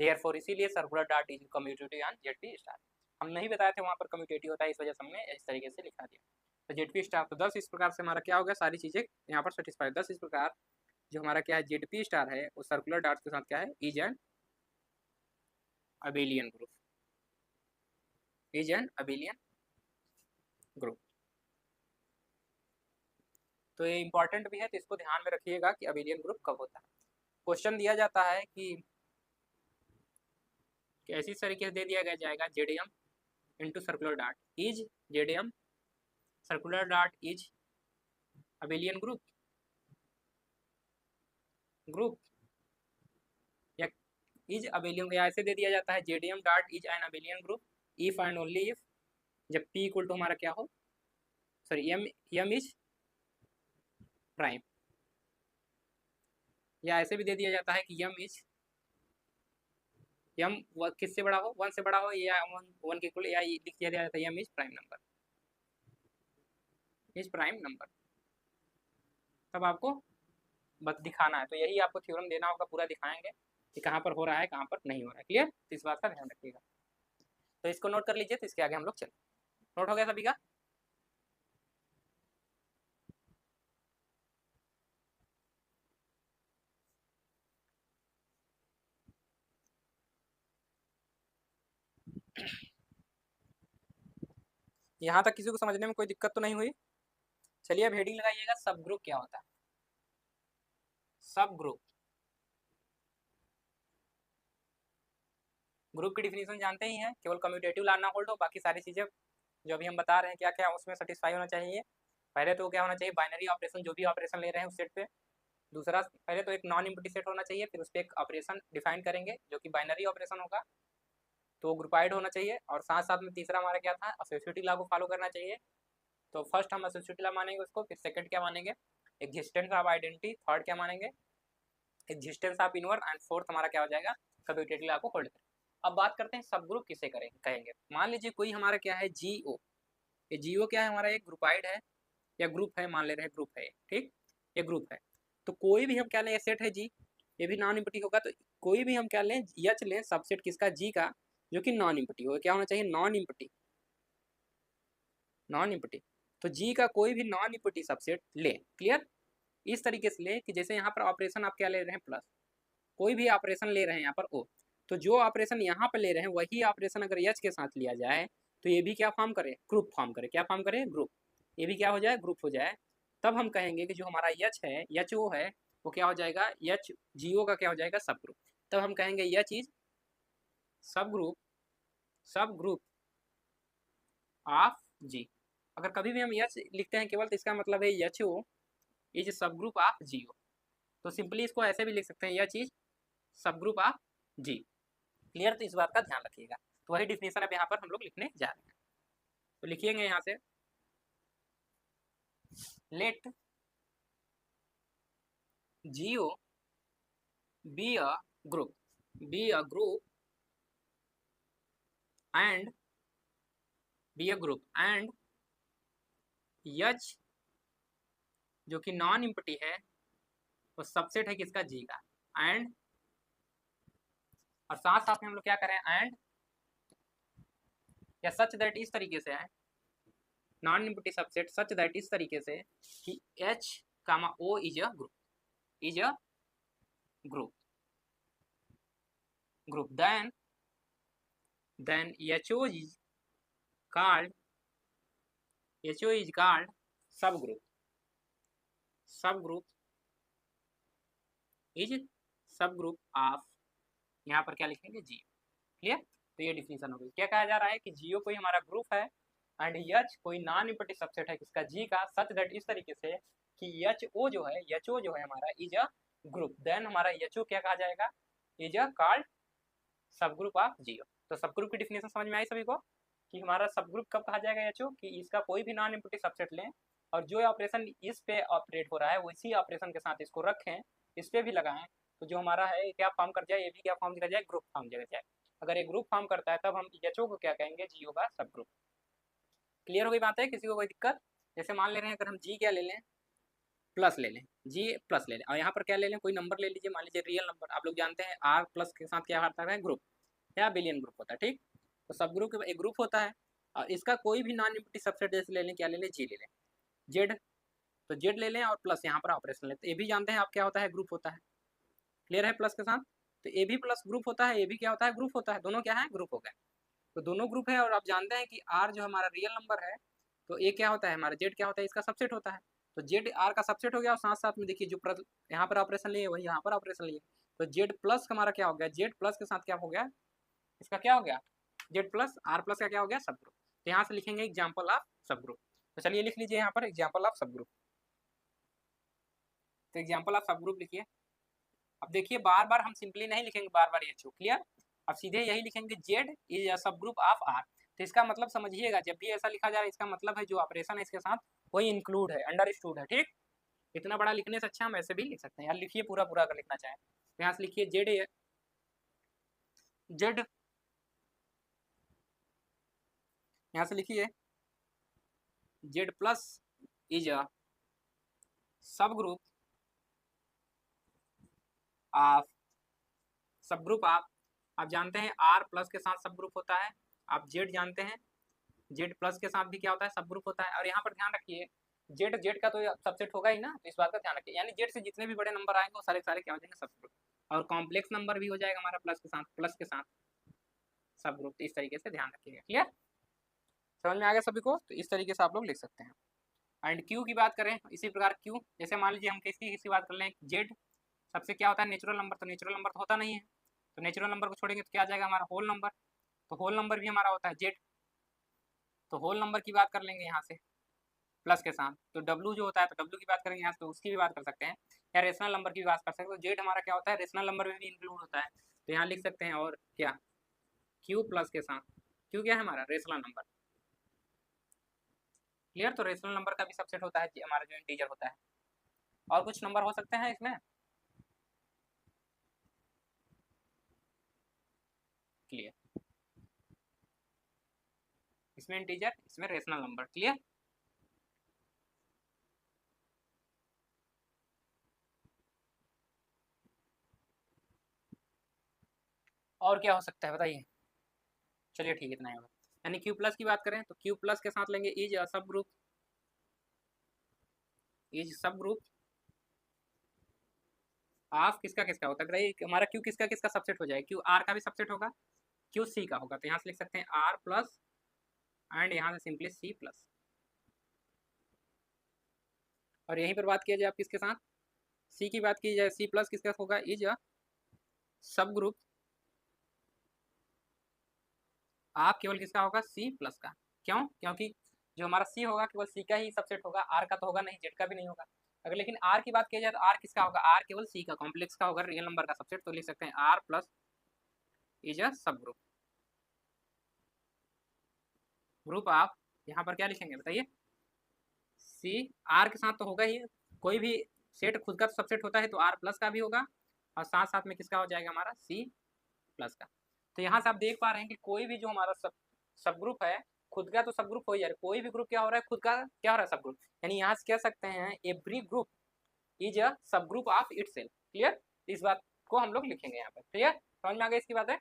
therefore इसीलिए सर्कुलर डार्ट is commutative on ZP star. हम नहीं बताए थे वहाँ पर कम्यूटेटिव होता है, इस वजह से हमने इस तरीके से लिखा दिया। तो जेडपी स्टार, तो 10 इस प्रकार से हमारा क्या हो गया, सारी चीज़ें यहाँ पर सेटिस्फाई। 10 इस प्रकार जो हमारा क्या है जेडपी स्टार है वो सर्कुलर डार्ट के साथ क्या है, is an abelian group, is an abelian group. तो ये इंपॉर्टेंट भी है, तो इसको ध्यान में रखिएगा कि अबेलियन ग्रुप कब होता है। क्वेश्चन दिया जाता है कि ऐसी तरीके से दे दिया गया जाएगा, जेडीएम इंटू सर्कुलर डार्ट इज जेडीएम सर्कुलर डार्ट इज अबेलियन ग्रुप या इज अबेलियन, या ऐसे दे दिया जाता है JDM dart is an abelian group if and only if, जब p इक्वल टू हमारा क्या हो, सॉरी m इज प्राइम, या ऐसे भी दे दिया जाता है कि m इज m किससे बड़ा हो, 1 से बड़ा हो, या 1 के इक्वल, या लिख दिया जाता है m इज प्राइम नंबर, तब आपको बस दिखाना है। तो यही आपको थ्योरम देना होगा, पूरा दिखाएंगे कि कहाँ पर हो रहा है कहाँ पर नहीं हो रहा है। क्लियर, तो इस बात का ध्यान रखिएगा। तो इसको नोट कर लीजिए, तो इसके आगे हम लोग चलें। नोट हो गया सभी का? यहाँ तक किसी को समझने में कोई दिक्कत तो नहीं हुई? चलिए अब हेडिंग लगाइएगा, सब ग्रुप क्या होता है। सब ग्रुप की डिफिनेशन जानते ही हैं, केवल कम्यूटेटिव लाना होल्ड हो, बाकी सारी चीज़ें जो अभी हम बता रहे हैं क्या क्या उसमें सेटिस्फाई होना चाहिए। पहले तो क्या होना चाहिए, बाइनरी ऑपरेशन, जो भी ऑपरेशन ले रहे हैं उस सेट पे। दूसरा, पहले तो एक नॉन इम्पटी सेट होना चाहिए, फिर उस पर एक ऑपरेशन डिफाइन करेंगे जो कि बाइनरी ऑपरेशन होगा, तो ग्रुपाइड होना चाहिए। और साथ साथ में तीसरा हमारा क्या था, एसोसिएटिव लॉ को फॉलो करना चाहिए। तो फर्स्ट हम एसोसिएटिव लॉ मानेंगे उसको, फिर सेकंड क्या मानेंगे, एग्जिस्टेंस ऑफ आइडेंटिटी, थर्ड क्या मानेंगे, existence of inverse, and fourth हमारा क्या हो जाएगा, कम्यूटेटिव लॉ को होल्ड करें। अब बात करते हैं सब ग्रुप किसे कहेंगे। मान लीजिए कोई हमारा क्या है जीओ, ये जीओ क्या है हमारा, एक ग्रुपाइड है या ग्रुप है, मान ले रहे हैं ग्रुप है, ठीक, ये ग्रुप है। तो कोई भी हम क्या लें, सेट है जी, ये भी नॉन इम्पटी होगा, तो कोई भी हम क्या लें, एच लें सबसेट किसका, जी का, जो कि नॉन इम्पटी होगा। क्या होना चाहिए, नॉन इम्पटी। तो जी का कोई भी नॉन इम्पटी सबसेट ले। क्लियर, इस तरीके से ले कि जैसे यहाँ पर ऑपरेशन आप क्या ले रहे हैं, प्लस, कोई भी ऑपरेशन ले रहे हैं यहाँ पर ओ, तो जो ऑपरेशन यहाँ पर ले रहे हैं वही ऑपरेशन अगर एच के साथ लिया जाए तो ये भी क्या फॉर्म करे, ग्रुप फॉर्म करे। क्या फॉर्म करे, ग्रुप, ये भी क्या हो जाए, ग्रुप हो जाए। तब हम कहेंगे कि जो हमारा एच है, एच ओ है, वो क्या हो जाएगा, एच जी ओ का क्या हो जाएगा, सब ग्रुप। तब हम कहेंगे यह चीज सब ग्रुप ऑफ जी। अगर कभी भी हम एच लिखते हैं केवल, तो इसका मतलब है एच ओ इज सब ग्रुप ऑफ जी ओ। तो सिंपली इसको ऐसे भी लिख सकते हैं, यह चीज सब ग्रुप ऑफ जी। क्लियर, तो इस बात का ध्यान रखिएगा। तो वही डिफिनेशन अब यहाँ पर हम लोग लिखने जा रहे हैं। तो लिखिएंगे यहाँ से, let g o be a group and h जो कि नॉन इम्पटी है, वो सबसेट है किसका, जी का। एंड, और साथ साथ में हम लोग क्या करें, एंड या सच दैट, इस तरीके से है non empty subset, such that इस तरीके से कि h comma o is a group, then HO is called subgroup is subgroup of, यहाँ पर क्या लिखेंगे, जी। क्लियर, तो ये डिफिनेशन हो गई। क्या कहा जा रहा है कि जीओ कोई हमारा ग्रुप है एंड एच कोई नॉन इम्पटी सबसेट है किसका, जी का, सच दैट इस तरीके से कि एच ओ जो है हमारा इज अ ग्रुप, देन हमारा एच ओ क्या कहा जाएगा, इज अ कॉल्ड सब ग्रुप ऑफ जीओ। तो सब ग्रुप की डिफिनेशन समझ में आई सभी को कि हमारा सब ग्रुप कब कहा जाएगा, एच ओ, कि इसका कोई भी नॉन इम्पटी सबसेट लें और जो ऑपरेशन इस पे ऑपरेट हो रहा है उसी ऑपरेशन के साथ इसको रखें, इस पे भी लगाएं, तो जो हमारा है क्या फॉर्म कर जाए, ये भी क्या फॉर्म कर जाए, ग्रुप फॉर्म कर जाए। अगर ये ग्रुप फॉर्म करता है तब हम एचओ को क्या कहेंगे, जीओ का सब ग्रुप। क्लियर हो गई बात है, किसी को कोई दिक्कत? जैसे मान ले रहे हैं अगर हम जी क्या ले लें, प्लस ले लें, जी प्लस ले लें, और यहाँ पर क्या ले लें, कोई नंबर ले लीजिए, मान लीजिए रियल नंबर। आप लोग जानते हैं आर प्लस के साथ क्या आता है, ग्रुप या बिलियन ग्रुप होता है, ठीक। तो सब ग्रुप एक ग्रुप होता है, और इसका कोई भी नॉन इम्पटी सबसेट जैसे ले लें, क्या ले लें, जी ले लें, जेड, तो जेड ले लें और प्लस यहाँ पर ऑपरेशन लेते, ए भी जानते हैं आप क्या होता है, ग्रुप होता है। क्लियर है प्लस के साथ, तो ए भी प्लस ग्रुप होता है, ए भी क्या होता है, ग्रुप होता है, दोनों क्या है, ग्रुप हो गए। तो दोनों ग्रुप है, और आप जानते हैं कि आर जो हमारा रियल नंबर है, तो ए क्या होता है हमारा, जेड क्या होता है, इसका सबसेट होता है। तो जेड आर का सबसेट हो गया, और साथ साथ में देखिए जो यहाँ पर ऑपरेशन लिए वही यहाँ पर ऑपरेशन लिए, तो जेड प्लस हमारा क्या हो गया, जेड प्लस के साथ क्या हो गया, इसका क्या हो गया, जेड प्लस आर प्लस का क्या हो गया, सब ग्रुप। तो यहाँ से लिखेंगे एग्जाम्पल ऑफ सब ग्रुप। तो चलिए लिख लीजिए यहाँ पर एग्जाम्पल ऑफ सब ग्रुप। तो एग्जाम्पल ऑफ सब ग्रुप लिखिए। अब देखिए बार बार हम सिंपली नहीं लिखेंगे, बार बार ये क्लियर, अब सीधे यही लिखेंगे, जेड इज अ सब ग्रुप ऑफ आर। तो इसका मतलब समझिएगा, जब भी ऐसा लिखा जा रहा है इसका मतलब है जो ऑपरेशन है इसके साथ वही इंक्लूड है, अंडरस्टूड है, ठीक। इतना बड़ा लिखने से अच्छा हम ऐसे भी लिख सकते हैं, यार लिखिए पूरा पूरा अगर लिखना चाहें तो यहाँ से लिखिए जेड, जेड यहाँ से लिखिए जेड प्लस इज अ सब ग्रुप ऑफ, सब ग्रुप आप जानते हैं आर प्लस के साथ सब ग्रुप होता है, आप जेड जानते हैं, जेड प्लस के साथ भी क्या होता है, सब ग्रुप होता है। और यहाँ पर ध्यान रखिए जेड जेड का तो सबसेट होगा ही ना, तो इस बात का ध्यान रखिए, यानी जेड से जितने भी बड़े नंबर आएंगे वो सारे सारे क्या हो जाएंगे, सब ग्रुप, और कॉम्प्लेक्स नंबर भी हो जाएगा हमारा प्लस के साथ, प्लस के साथ सब ग्रुप। इस तरीके से ध्यान रखिएगा, क्लियर, समझ में आ गया सभी को? तो इस तरीके से आप लोग लिख सकते हैं। एंड क्यू की बात करें इसी प्रकार क्यू, जैसे मान लीजिए हम किसी बात कर लें, जेड सबसे क्या होता है, नेचुरल नंबर, तो नेचुरल नंबर तो होता नहीं है, तो नेचुरल नंबर को छोड़ेंगे तो क्या आ जाएगा हमारा, होल नंबर, तो होल नंबर भी हमारा होता है जेड, तो होल नंबर की बात कर लेंगे यहाँ से प्लस के साथ। तो डब्लू जो होता है, तो डब्लू की बात करेंगे यहाँ से, तो उसकी भी बात कर सकते हैं, या रेशनल नंबर की भी बात कर सकते हैं। तो जेड हमारा क्या होता है, रेशनल नंबर में भी इंक्लूड होता है, तो यहाँ लिख सकते हैं, और क्या क्यू प्लस के साथ, क्यू क्या है हमारा, रेशनल नंबर। क्लियर, तो रेशनल नंबर का भी सबसेट होता है हमारा जो इंटीजर होता है। और कुछ नंबर हो सकते हैं इसमें, क्लियर, इसमें इंटीजर, इसमें रेशनल नंबर, क्लियर। और क्या हो सकता है बताइए, चलिए ठीक है इतना ही होगा। यानी क्यू प्लस की बात करें तो क्यू प्लस के साथ लेंगे इज सब ग्रुप, इज सब ग्रुप ऑफ किसका किसका होता है, हमारा क्यू किसका किसका सबसेट हो जाएगा, क्यू आर का भी सबसेट होगा, क्यू सी का होगा, तो यहाँ से लिख सकते हैं आर प्लस एंड यहाँ से सिंपली सी प्लस। और यहीं पर बात किया जाए आप किसके साथ, सी की बात की जाए, सी प्लस किसका होगा, इज सब ग्रुप आप केवल किसका होगा, सी प्लस का। क्यों, क्योंकि जो हमारा सी होगा केवल सी का ही सबसेट होगा, आर का तो होगा नहीं, जेड का भी नहीं होगा। अगर लेकिन आर की बात की जाए तो आर किसका होगा, आर केवल सी का कॉम्प्लेक्स का होगा, रियल नंबर का सबसेट, तो लिख सकते हैं आर प्लस इज अ सब ग्रुप, ग्रुप आप यहाँ पर क्या लिखेंगे बताइए, सी, आर के साथ तो होगा ही, कोई भी सेट खुद का सबसेट होता है तो आर प्लस का भी होगा, और साथ साथ में किसका हो जाएगा हमारा, सी प्लस का। तो यहाँ से आप देख पा रहे हैं कि कोई भी जो हमारा सब ग्रुप है खुद का तो सब ग्रुप हो ही जा रहा है, कोई भी ग्रुप क्या हो रहा है, खुद का क्या हो रहा है, सब ग्रुप। यानी यहाँ से कह सकते हैं एवरी ग्रुप इज अ सब ग्रुप ऑफ इटसेल्फ। क्लियर, इस बात को हम लोग लिखेंगे यहाँ पर, क्लियर, समझ में आ गई इसकी बात है।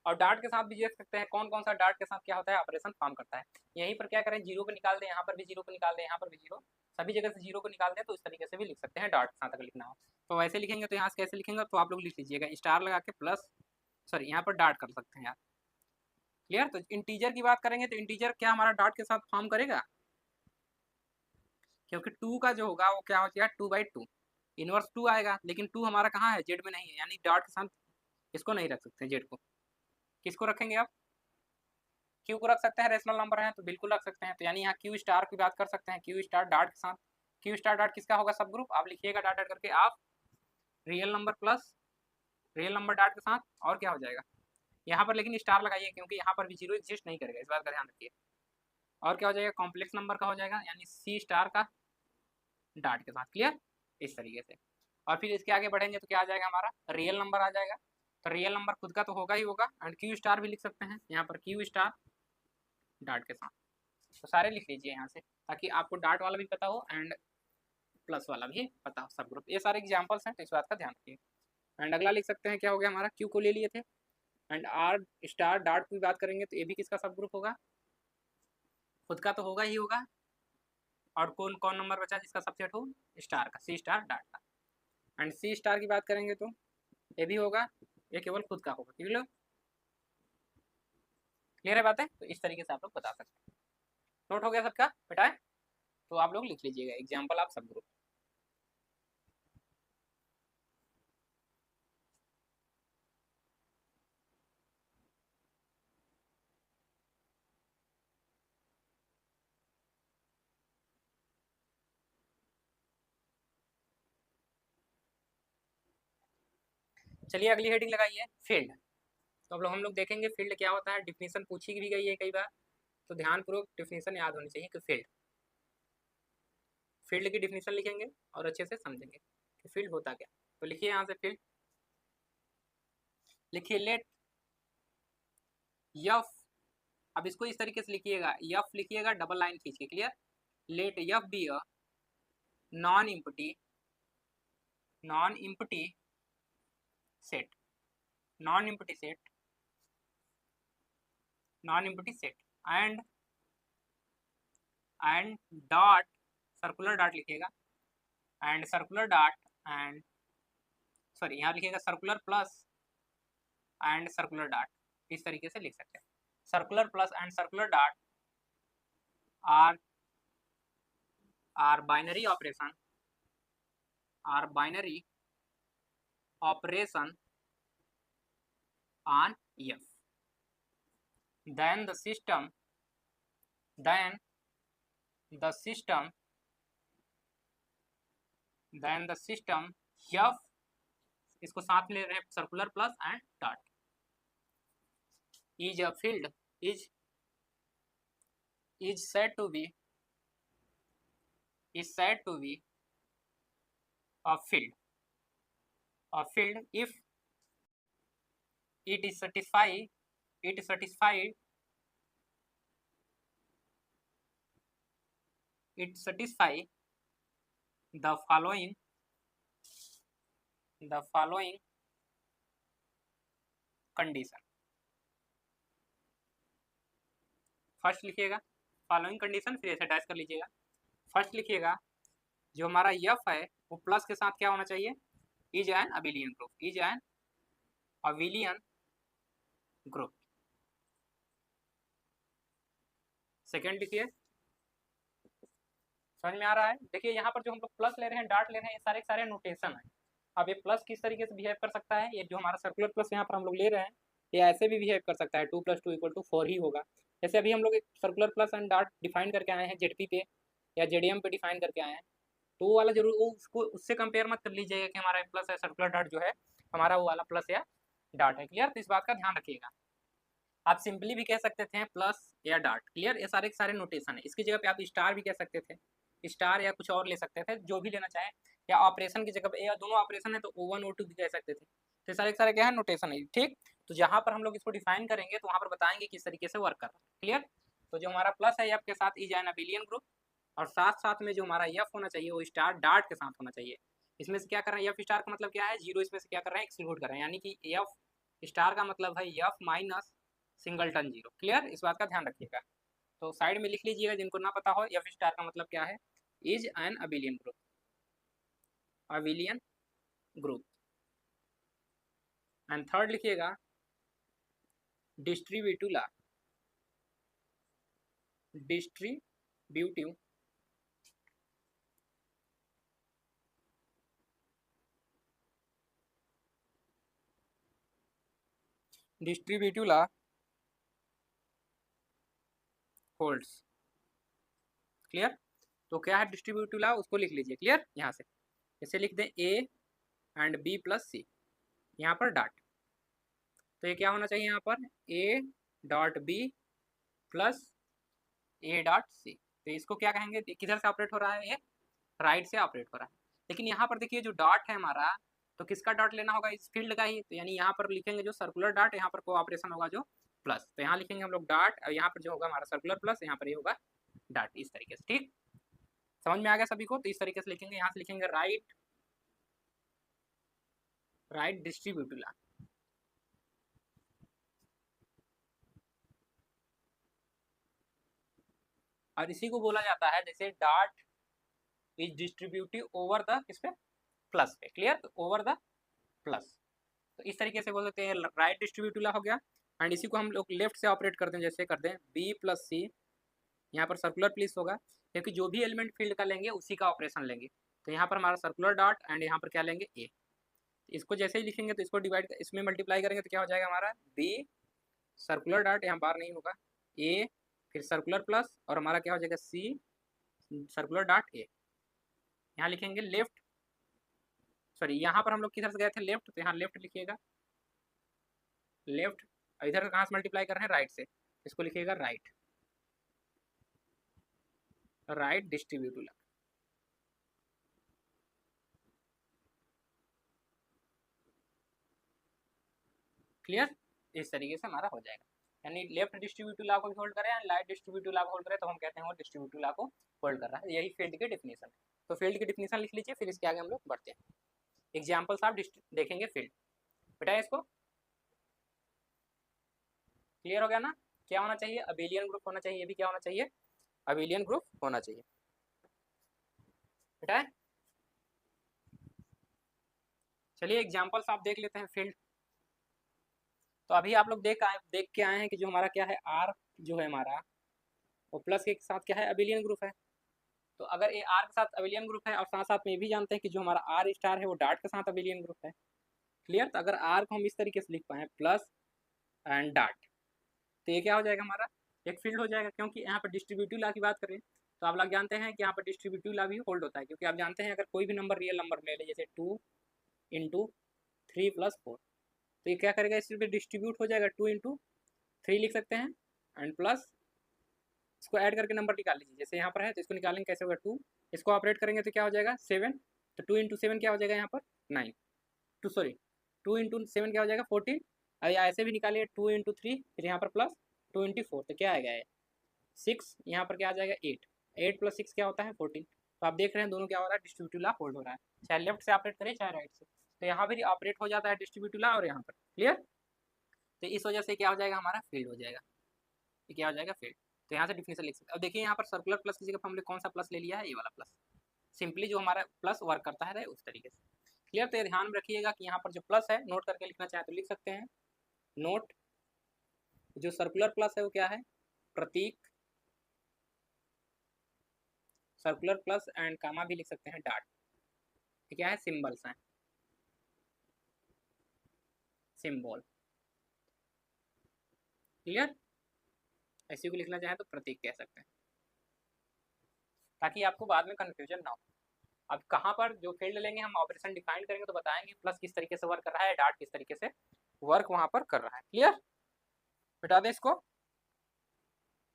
और डार्ट के साथ भी देख सकते हैं कौन कौन सा डार्ट के साथ क्या होता है, ऑपरेशन फॉर्म करता है। यहीं पर क्या करें, जीरो को निकाल दें, यहाँ पर भी जीरो को निकाल दें, यहाँ पर भी जीरो, सभी जगह से जीरो को निकाल दें, तो इस तरीके से भी लिख सकते हैं डार्ट के साथ अगर लिखना हो। तो वैसे लिखेंगे तो यहाँ से कैसे लिखेंगे, तो आप लोग लिख लीजिएगा स्टार लगा के प्लस, सॉरी यहाँ पर डार्ट कर सकते हैं यार। क्लियर, तो इंटीजर की बात करेंगे तो इंटीजर क्या हमारा डॉट के साथ फॉर्म करेगा, क्योंकि टू का जो होगा वो क्या हो जाएगा, 2/2 इनवर्स 2 आएगा, लेकिन 2 हमारा कहाँ है, जेड में नहीं है, यानी डॉट के साथ इसको नहीं रख सकते, जेड को किसको रखेंगे आप, क्यू को रख सकते हैं, रेशनल नंबर है तो बिल्कुल रख सकते हैं। तो यानी यहाँ क्यू स्टार की बात कर सकते हैं, क्यू स्टार डॉट के साथ, क्यू स्टार डॉट किसका होगा, सब ग्रुप, आप लिखिएगा डॉट डॉट करके आप real number plus real number dot के साथ, और क्या हो जाएगा यहाँ पर, लेकिन स्टार लगाइए क्योंकि यहाँ पर भी जीरो एग्जिस्ट नहीं करेगा, इस बात का ध्यान रखिए। और क्या हो जाएगा, कॉम्प्लेक्स नंबर का हो जाएगा, यानी सी स्टार का डॉट के साथ। क्लियर, इस तरीके से। और फिर इसके आगे बढ़ेंगे तो क्या आ जाएगा, हमारा रियल नंबर आ जाएगा। तो रियल नंबर खुद का तो होगा ही होगा, एंड क्यू स्टार भी लिख सकते हैं यहाँ पर, क्यू स्टार डॉट के साथ। तो सारे लिख लीजिए यहाँ से, ताकि आपको डॉट वाला भी पता हो एंड प्लस वाला भी पता हो, सब ग्रुप। ये सारे एग्जाम्पल्स हैं, तो इस बात का ध्यान रखिए। एंड अगला लिख सकते हैं, क्या हो गया हमारा, क्यू को ले लिए थे, एंड आर स्टार डॉट की बात करेंगे तो ये भी किसका सब ग्रुप होगा, खुद का तो होगा ही होगा। और कौन कौन नंबर बचा जिसका सबसेट हो, स्टार का, सी स्टार डॉट का। एंड सी स्टार की बात करेंगे तो ये भी होगा, ये केवल खुद का होगा। क्लियर, क्लियर है बातें। तो इस तरीके से आप लोग बता सकते हैं। नोट हो गया सबका बेटा, तो आप लोग लिख लीजिएगा एग्जाम्पल आप सब ग्रुप। चलिए अगली हेडिंग लगाइए, फील्ड। तो अब हम लोग देखेंगे फील्ड क्या होता है। डिफिनीशन पूछी भी गई है कई बार, तो ध्यानपूर्वक डिफिनीशन याद होनी चाहिए कि फील्ड की डिफिनीशन लिखेंगे और अच्छे से समझेंगे कि फील्ड होता क्या। तो लिखिए यहाँ से फील्ड, लिखिए लेट यफ। अब इसको इस तरीके से लिखिएगा, यफ लिखिएगा डबल लाइन खींच के। Clear, let F be a non empty set, non empty set and dot, circular dot लिखिएगा, and circular dot and sorry यहाँ लिखिएगा circular plus and circular dot. इस तरीके से लिख सकते हैं, circular plus and circular dot are binary operation on F. Then the system F, इसको साथ ले रहे हैं circular plus and dot, is a field is said to be a field if it satisfies the following condition. First लिखिएगा following condition, फिर ऐसे dash कर लीजिएगा। फर्स्ट लिखिएगा जो हमारा यफ है वो प्लस के साथ क्या होना चाहिए, is an abelian group, second लिखिए, समझ में आ रहा है। देखिए यहाँ पर जो हम लोग प्लस ले रहे हैं, डॉट ले रहे हैं, ये सारे सारे नोटेशन है। अब ये प्लस किस तरीके से बिहेव कर सकता है, ये जो हमारा सर्कुलर प्लस यहाँ पर हम लोग ले रहे हैं, ये ऐसे भी बिहेव कर सकता है, 2 + 2 = 4 ही होगा। जैसे अभी हम लोग एक circular plus and dot define करके आए हैं जेडपी पे या जेडीएम पे डिफाइन करके आए हैं, तो वो वाला जरूर वो उसको उससे कंपेयर मत कर लीजिएगा कि हमारा प्लस है, सर्कुलर डॉट जो है हमारा वो वाला प्लस या डॉट है। क्लियर, तो इस बात का ध्यान रखिएगा। आप सिंपली भी कह सकते थे प्लस या डॉट। क्लियर, ये सारे सारे नोटेशन है। इसकी जगह पे आप स्टार भी कह सकते थे, स्टार या कुछ और ले सकते थे, जो भी लेना चाहे, या ऑपरेशन की जगह पे, या दोनों ऑपरेशन है तो O1 O2 भी कह सकते थे। तो सारे सारे क्या है, नोटेशन है। ठीक, तो जहाँ पर हम लोग इसको डिफाइन करेंगे तो वहाँ पर बताएंगे किस तरीके से वर्क कर रहा है। क्लियर, तो जो हमारा प्लस है एफ के साथ इज एन अबिलियन ग्रुप, और साथ साथ में जो हमारा एफ होना चाहिए वो स्टार डॉट के साथ होना चाहिए। इसमें से क्या कर रहे हैं, एफ स्टार का मतलब क्या है, जीरो, इसमें से क्या कर रहे हैं, एक्सक्लूड कर रहे हैं, यानी कि एफ स्टार का मतलब है F minus singleton zero. Clear, इस बात का ध्यान रखिएगा। तो साइड में लिख लीजिएगा जिनको ना पता हो, एफ स्टार का मतलब क्या है, is an abelian group. And third लिखिएगा डिस्ट्रीब्यूटिव लॉ होल्ड्स। क्लियर, तो क्या है डिस्ट्रीब्यूटिव लॉ, उसको लिख लीजिए। क्लियर, यहाँ से इसे लिख दें ए एंड बी प्लस सी, यहाँ पर डॉट, तो ये क्या होना चाहिए यहाँ पर, a dot b plus a dot c. तो इसको क्या कहेंगे, किधर से ऑपरेट हो रहा है, ये राइट से ऑपरेट हो रहा है। लेकिन यहाँ पर देखिए जो डॉट है हमारा, तो किसका डॉट लेना होगा, इस फील्ड का ही। तो यानी यहाँ पर लिखेंगे जो सर्कुलर डॉट, यहाँ पर को ऑपरेशन होगा जो प्लस, तो यहाँ लिखेंगे हम लोग डॉट, और यहाँ पर जो होगा हमारा सर्कुलर प्लस, यहाँ पर ये होगा डॉट, इस तरीके से। ठीक, समझ में आ गया सभी को। तो इस तरीके से लिखेंगे, यहाँ से लिखेंगे राइट, राइट डिस्ट्रीब्यूटिव। और इसी को बोला जाता है जैसे dot is distributive over the किस पे, प्लस पे। क्लियर, ओवर द प्लस, तो इस तरीके से बोल सकते हैं राइट डिस्ट्रीब्यूटिव हो गया। एंड इसी को हम लोग लेफ्ट से ऑपरेट करते हैं, जैसे करते हैं बी प्लस सी, यहाँ पर सर्कुलर प्लस होगा, क्योंकि जो भी एलिमेंट फील्ड का लेंगे उसी का ऑपरेशन लेंगे। तो यहाँ पर हमारा सर्कुलर डॉट, एंड यहाँ पर क्या लेंगे, ए। इसको जैसे ही लिखेंगे तो इसको डिवाइड, इसमें मल्टीप्लाई करेंगे तो क्या हो जाएगा हमारा, बी सर्कुलर डॉट, यहाँ बार नहीं होगा, ए फिर सर्कुलर प्लस, और हमारा क्या हो जाएगा, सी सर्कुलर डॉट ए। यहाँ लिखेंगे लेफ्ट, सॉरी यहाँ पर हम लोग किधर से गए थे, लेफ्ट, तो यहाँ लेफ्ट लिखिएगा, लेफ्ट। इधर कहाँ से मल्टीप्लाई कर रहे हैं, राइट से, इसको लिखिएगा राइट, राइट डिस्ट्रीब्यूटिव। क्लियर, इस तरीके से हमारा हो जाएगा। यानी लेफ्ट डिस्ट्रीब्यूटिव लॉ को होल्ड करें, राइट डिस्ट्रीब्यूटिव लॉ को होल्ड करें, तो हम कहते हैं वो डिस्ट्रीब्यूटिव लॉ को होल्ड कर रहा है। यही फील्ड की डिफिनेशन है। तो फील्ड की डिफिनेशन लिख लीजिए, फिर इसके आगे हम लोग बढ़ते हैं। एग्जाम्पल्स आप देखेंगे फील्ड, बेटा इसको क्लियर हो गया ना। क्या होना चाहिए, अबेलियन ग्रुप होना चाहिए, ये भी क्या होना चाहिए, अबेलियन ग्रुप होना चाहिए बेटा। चलिए एग्जाम्पल्स आप देख लेते हैं फील्ड। तो अभी आप लोग देख के आए हैं कि जो हमारा क्या है, आर जो है हमारा, वो प्लस के साथ क्या है, अबेलियन ग्रुप है। तो अगर ये आर के साथ अबेलियन ग्रुप है, और साथ साथ में ये भी जानते हैं कि जो हमारा आर स्टार है वो डॉट के साथ अबेलियन ग्रुप है। क्लियर, तो अगर आर को हम इस तरीके से लिख पाए प्लस एंड डॉट, तो ये क्या हो जाएगा हमारा, एक फील्ड हो जाएगा। क्योंकि यहाँ पर डिस्ट्रीब्यूटिव लॉ की बात करें तो आप लोग जानते हैं कि यहाँ पर डिस्ट्रीब्यूटिव लॉ भी होल्ड होता है। क्योंकि आप जानते हैं अगर कोई भी नंबर रियल नंबर ले लें, जैसे 2 इंटू 3 प्लस 4, तो ये क्या करेगा, इस पर डिस्ट्रीब्यूट हो जाएगा, 2 इंटू 3 लिख सकते हैं, एंड प्लस इसको ऐड करके नंबर निकाल लीजिए। जैसे यहाँ पर है तो इसको निकालेंगे, कैसे होगा 2, इसको ऑपरेट करेंगे तो क्या हो जाएगा 7, तो 2 इंटू 7 क्या हो जाएगा यहाँ पर 9, 2 इंटू 7 क्या हो जाएगा 14। अब या ऐसे भी निकालिए 2 इंटू 3, फिर यहाँ पर प्लस 2 इंटू 4, तो क्या आएगा 6, यहाँ पर क्या आ जाएगा 8, 8 प्लस 6 क्या होता है 14। तो आप देख रहे हैं दोनों क्या हो रहा है, डिस्ट्रीब्यूटिव लॉ होल्ड हो रहा है, चाहे लेफ्ट से ऑपरेट करें चाहे राइट से। तो यहाँ पर ऑपरेट हो जाता है डिस्ट्रीब्यूटिव लॉ, और यहाँ पर क्लियर। तो इस वजह से क्या हो जाएगा, हमारा फील्ड हो जाएगा, ये क्या हो जाएगा फील्ड। तो यहाँ से डिफिनेशन लिख सकते हैं। अब देखिए यहाँ पर सर्कुलर प्लस की जगह हमने कौन सा प्लस ले लिया है, ये वाला प्लस, सिंपली जो हमारा प्लस वर्क करता है उस तरीके से। क्लियर, तो ध्यान में रखिएगा कि यहाँ पर जो प्लस है, नोट करके लिखना चाहे तो लिख सकते हैं, नोट जो सर्कुलर प्लस है वो क्या है, प्रतीक, सर्कुलर प्लस एंड कामा भी लिख सकते हैं, डॉट, ये क्या है, सिंबल्स हैं, सिंबल। क्लियर, ऐसे को लिखना चाहे तो प्रतीक कह सकते हैं, ताकि आपको बाद में कंफ्यूजन ना हो। अब कहाँ पर जो फील्ड लेंगे हम ऑपरेशन डिफाइन करेंगे तो बताएंगे प्लस किस तरीके से वर्क कर रहा है, डॉट किस तरीके से वर्क वहां पर कर रहा है। क्लियर, बता दें इसको।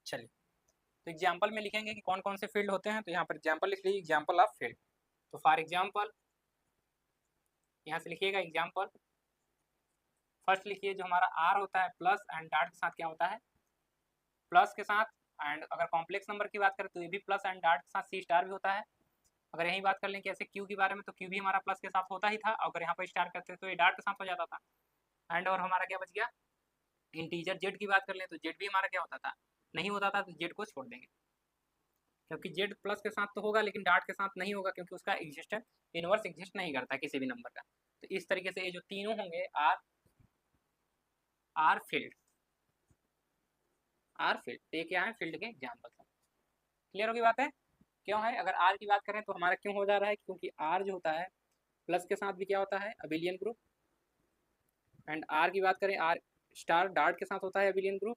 चलिए तो एग्जाम्पल में लिखेंगे कि कौन कौन से फील्ड होते हैं। तो यहाँ पर एग्जाम्पल लिख लीजिए, एग्जाम्पल ऑफ फील्ड। तो फॉर एग्जाम्पल यहाँ से लिखिएगा एग्जाम्पल, फर्स्ट लिखिए जो हमारा आर होता है प्लस एंड डॉट के साथ क्या होता है, प्लस के साथ। एंड अगर कॉम्प्लेक्स नंबर की बात करें तो ये भी प्लस एंड डॉट के साथ सी स्टार भी होता है। अगर यही बात कर लें कि ऐसे क्यू के बारे में, तो क्यू भी हमारा प्लस के साथ होता ही था, अगर यहाँ पर स्टार करते तो ये डॉट के साथ हो जाता था। एंड और हमारा क्या बच गया, इंटीजर जेड की बात कर लें तो जेड भी हमारा क्या होता था, नहीं होता था, तो जेड को छोड़ देंगे, क्योंकि जेड प्लस के साथ तो होगा लेकिन डॉट के साथ नहीं होगा, क्योंकि उसका एग्जिस्टेंस इनवर्स एग्जिस्ट नहीं करता किसी भी नंबर का। तो इस तरीके से ये जो तीनों होंगे आर फील्ड, आर फील्ड, ये क्या है, फील्ड के एग्जाम्पल है। क्लियर होगी बात है, क्यों है, अगर आर की बात करें तो हमारा क्यों हो जा रहा है, क्योंकि आर जो होता है प्लस के साथ भी क्या होता है, अबिलियन ग्रुप। एंड आर की बात करें, आर स्टार डॉट के साथ होता है अबिलियन ग्रुप।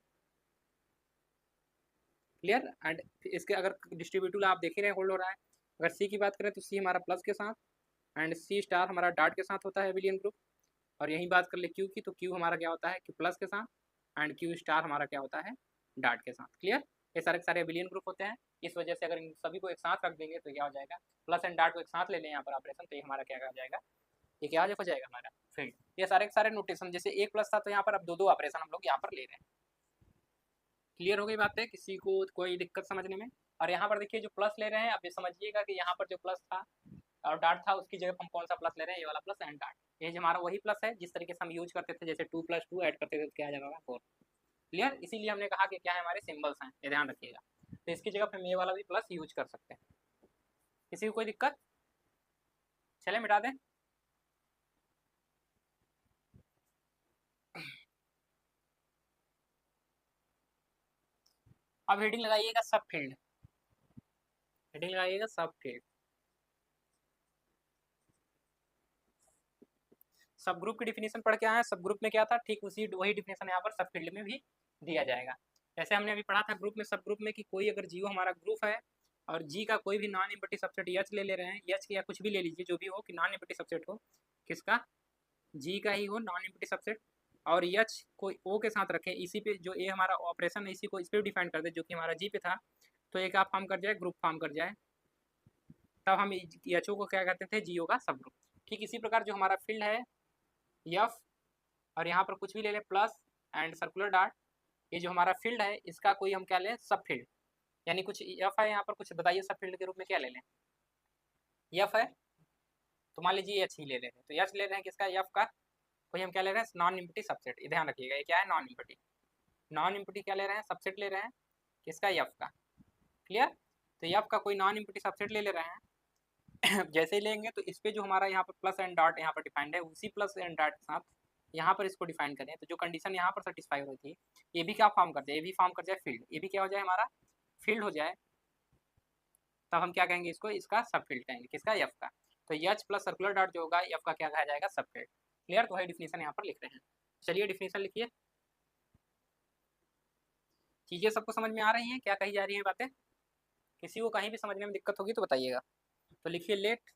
क्लियर, एंड इसके अगर डिस्ट्रीब्यूटिव आप देख ही रहे होल्ड हो रहा है। अगर सी की बात करें तो सी हमारा प्लस के साथ, एंड सी स्टार हमारा डॉट के साथ होता है अबिलियन ग्रुप। और यही बात कर ले क्यू की, तो क्यू हमारा क्या होता है, क्यू प्लस के साथ, एंड क्यू स्टार हमारा क्या होता है, डॉट के साथ। क्लियर, ये सारे के सारे एबिलियन ग्रुप होते हैं। इस वजह से अगर इन सभी को एक साथ रख देंगे तो क्या हो जाएगा, प्लस एंड डॉट को एक साथ ले लें यहाँ पर ऑपरेशन, तो ये हमारा क्या हो जाएगा, ये क्या हो जाएगा हमारा फील्ड। ये सारे के सारे नोटेशन, जैसे एक प्लस था तो यहाँ पर अब दो ऑपरेशन हम लोग यहाँ पर ले रहे हैं। क्लियर हो गई बात है, किसी को कोई दिक्कत समझने में? और यहाँ पर देखिए जो प्लस ले रहे हैं, अब ये समझिएगा कि यहाँ पर जो प्लस था और डॉट था उसकी जगह हम कौन सा प्लस ले रहे हैं, ये वाला प्लस एंड डॉट। ये जो हमारा वही प्लस है जिस तरीके से हम यूज करते थे, जैसे 2 + 2 ऐड करते थे तो क्या आ जाएगा 4। क्लियर? इसीलिए हमने कहा कि क्या है, हमारे सिंबल्स हैं, ये ध्यान रखिएगा। तो इसकी जगह पर हम ये वाला भी प्लस यूज कर सकते हैं। किसी को कोई दिक्कत? चले मिटा दें। अब हेडिंग लगाइएगा सब फील्ड, हेडिंग लगाइएगा सब फील्ड। सब ग्रुप की डिफिनेशन पढ़ के आए हैं, सब ग्रुप में क्या था, ठीक उसी वही डिफिनेशन यहाँ पर सब फील्ड में भी दिया जाएगा। जैसे हमने अभी पढ़ा था ग्रुप में, सब ग्रुप में कि कोई अगर जीओ हमारा ग्रुप है और जी का कोई भी नॉन इम्पटी सबसेट एच ले रहे हैं, एच या कुछ भी ले लीजिए, जो भी हो कि नॉन इम्पटी सबसेट हो, किसका, जी का ही हो नॉन इम्पटी सबसेट, और एच कोई ओ के साथ रखें, इसी पे जो ए हमारा ऑपरेशन है इसी को इस पर डिफाइन कर दे जो कि हमारा जी पे था, तो एक आप फॉर्म कर जाए, ग्रुप फॉर्म कर जाए, तब हम एच ओ को क्या कहते थे, जीओ का सब ग्रुप। ठीक इसी प्रकार जो हमारा फील्ड है एफ, और यहाँ पर कुछ भी ले लें प्लस एंड सर्कुलर डॉट, ये जो हमारा फील्ड है इसका कोई हम क्या लें, सब फील्ड, यानी कुछ एफ है यहाँ पर, कुछ बताइए सब फील्ड के रूप में क्या ले लें, एफ है तो मान लीजिए एच ही ले रहे हैं, तो एच ले रहे हैं किसका, एफ का कोई हम क्या ले रहे हैं, नॉन इम्पटी सबसेट। ध्यान रखिएगा ये क्या है, नॉन इम्पटी, नॉन इम्पटी क्या ले रहे हैं, सबसेट ले रहे हैं किसका, एफ का। क्लियर? तो एफ का कोई नॉन इम्पटी सबसेट ले रहे हैं जैसे ही लेंगे तो इस पर जो हमारा यहाँ पर प्लस एंड डॉट यहाँ पर डिफाइंड है, उसी प्लस एंड डॉट के साथ यहाँ पर इसको डिफाइन करें, तो जो कंडीशन यहाँ पर सेटिस्फाई हो रही थी, ये भी क्या फॉर्म कर जाए, ये भी फॉर्म कर जाए फील्ड, ये भी क्या हो जाए हमारा फील्ड हो जाए, तब हम क्या कहेंगे इसको, इसका सब फील्ड कहेंगे किसका, एफ का। तो एच प्लस सर्कुलर डॉट जो होगा एफ का क्या कहा जाएगा, सब फील्ड। क्लियर? तो वही डिफिनेशन यहाँ पर लिख रहे हैं। चलिए डिफिनेशन लिखिए। चीज़ें सबको समझ में आ रही हैं, क्या कही जा रही हैं बातें? किसी को कहीं भी समझने में दिक्कत होगी तो बताइएगा। तो लिखिए let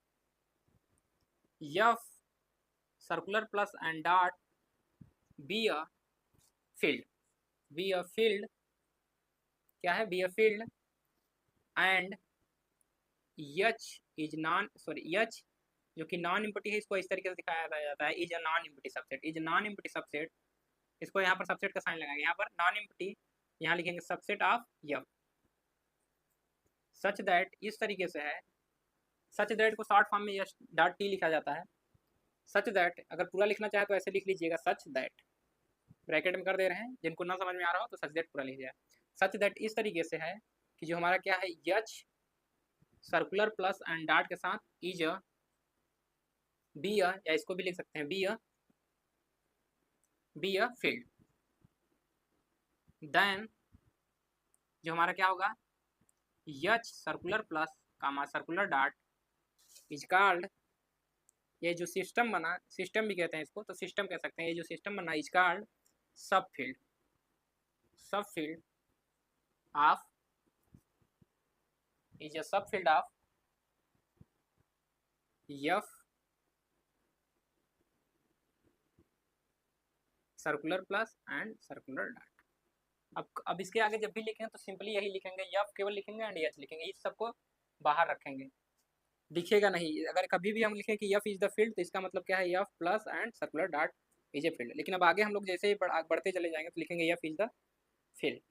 F circular plus and dot be a field, be a field, क्या है, be a field and h is non, sorry h जो कि नॉन इम्पटी है, इसको इस तरीके से दिखाया जाता है, is a non empty subset, is non empty subset, इसको यहाँ पर सबसेट का साइन लगाएंगे, यहाँ पर नॉन इम्पटी, यहाँ लिखेंगे subset of F, such that, इस तरीके से है, सच दैट को शॉर्ट फॉर्म में एच डॉट टी लिखा जाता है, सच दैट, अगर पूरा लिखना चाहे तो ऐसे लिख लीजिएगा, सच दैट, ब्रैकेट में कर दे रहे हैं, जिनको ना समझ में आ रहा हो तो सच दैट पूरा लिखिएगा। सच दैट इस तरीके से है कि जो हमारा क्या है, H circular plus and dot के साथ इज अ बी अ, या इसको भी लिख सकते हैं बी अ फील्ड, देन जो हमारा क्या होगा, h circular plus comma circular dot is called, ये जो सिस्टम बना, सिस्टम भी कहते हैं इसको, तो सिस्टम कह सकते हैं, ये जो सिस्टम बना इज कॉल्ड सब फील्ड, सब फील्ड ऑफ, इज अ सब field of F circular plus and circular dot. अब इसके आगे जब भी लिखें तो सिंपली यही लिखेंगे, एफ केवल लिखेंगे एंड एच लिखेंगे, इस सबको बाहर रखेंगे, दिखेगा नहीं। अगर कभी भी हम लिखें कि एफ इज द फील्ड तो इसका मतलब क्या है, F plus and circular dot is a field. लेकिन अब आगे हम लोग जैसे ही बढ़ते चले जाएंगे तो लिखेंगे एफ इज द फील्ड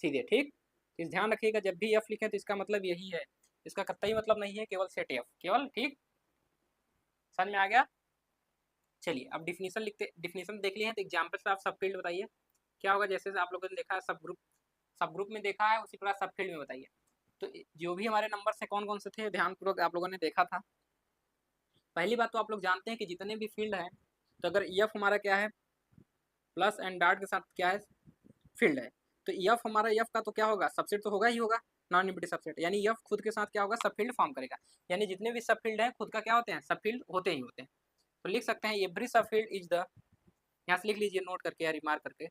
सीधे। ठीक, इस ध्यान रखिएगा जब भी एफ लिखें तो इसका मतलब यही है, इसका कतई मतलब नहीं है केवल सेट एफ, केवल। ठीक, समझ में आ गया? चलिए अब डिफिनीशन लिखते, डिफिनीशन देख लिए हैं तो एग्जाम्पल से आप सब फील्ड बताइए क्या होगा। जैसे आप लोगों ने देखा है सब ग्रुप में देखा है, उसी प्रकार सब फील्ड में बताइए। तो जो भी हमारे नंबर से कौन कौन से थे ध्यानपूर्वक आप लोगों ने देखा था। पहली बात तो आप लोग जानते हैं कि जितने भी फील्ड हैं, तो अगर एफ हमारा क्या है, प्लस एंड डॉट के साथ क्या है, फील्ड है, तो एफ हमारा एफ का तो क्या होगा, सबसेट तो होगा ही होगा, नॉन इम्पटी सबसेट, यानी एफ खुद के साथ क्या होगा, सब फील्ड फॉर्म करेगा। यानी जितने भी सब फील्ड हैं खुद का क्या होते हैं, सब फील्ड होते ही होते हैं। तो लिख सकते हैं एवरी सब फील्ड इज द, यहाँ से लिख लीजिए नोट करके या रिमार्क करके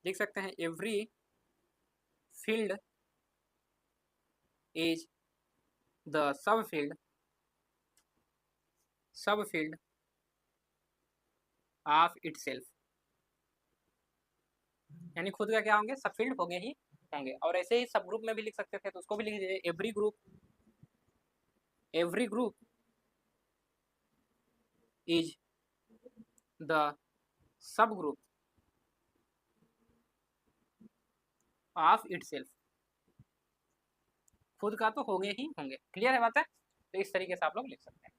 लिख सकते हैं, एवरी फील्ड इज द सब फील्ड ऑफ इटसेल्फ, यानी खुद का क्या होंगे, सब फील्ड होंगे ही होंगे। और ऐसे ही सब ग्रुप में भी लिख सकते थे, तो उसको भी लिख दीजिए, एवरी ग्रुप इज द सब ग्रुप ऑफ इटसेल्फ। खुद का तो होंगे ही होंगे। क्लियर है बात है? तो इस तरीके से आप लोग लिख सकते हैं।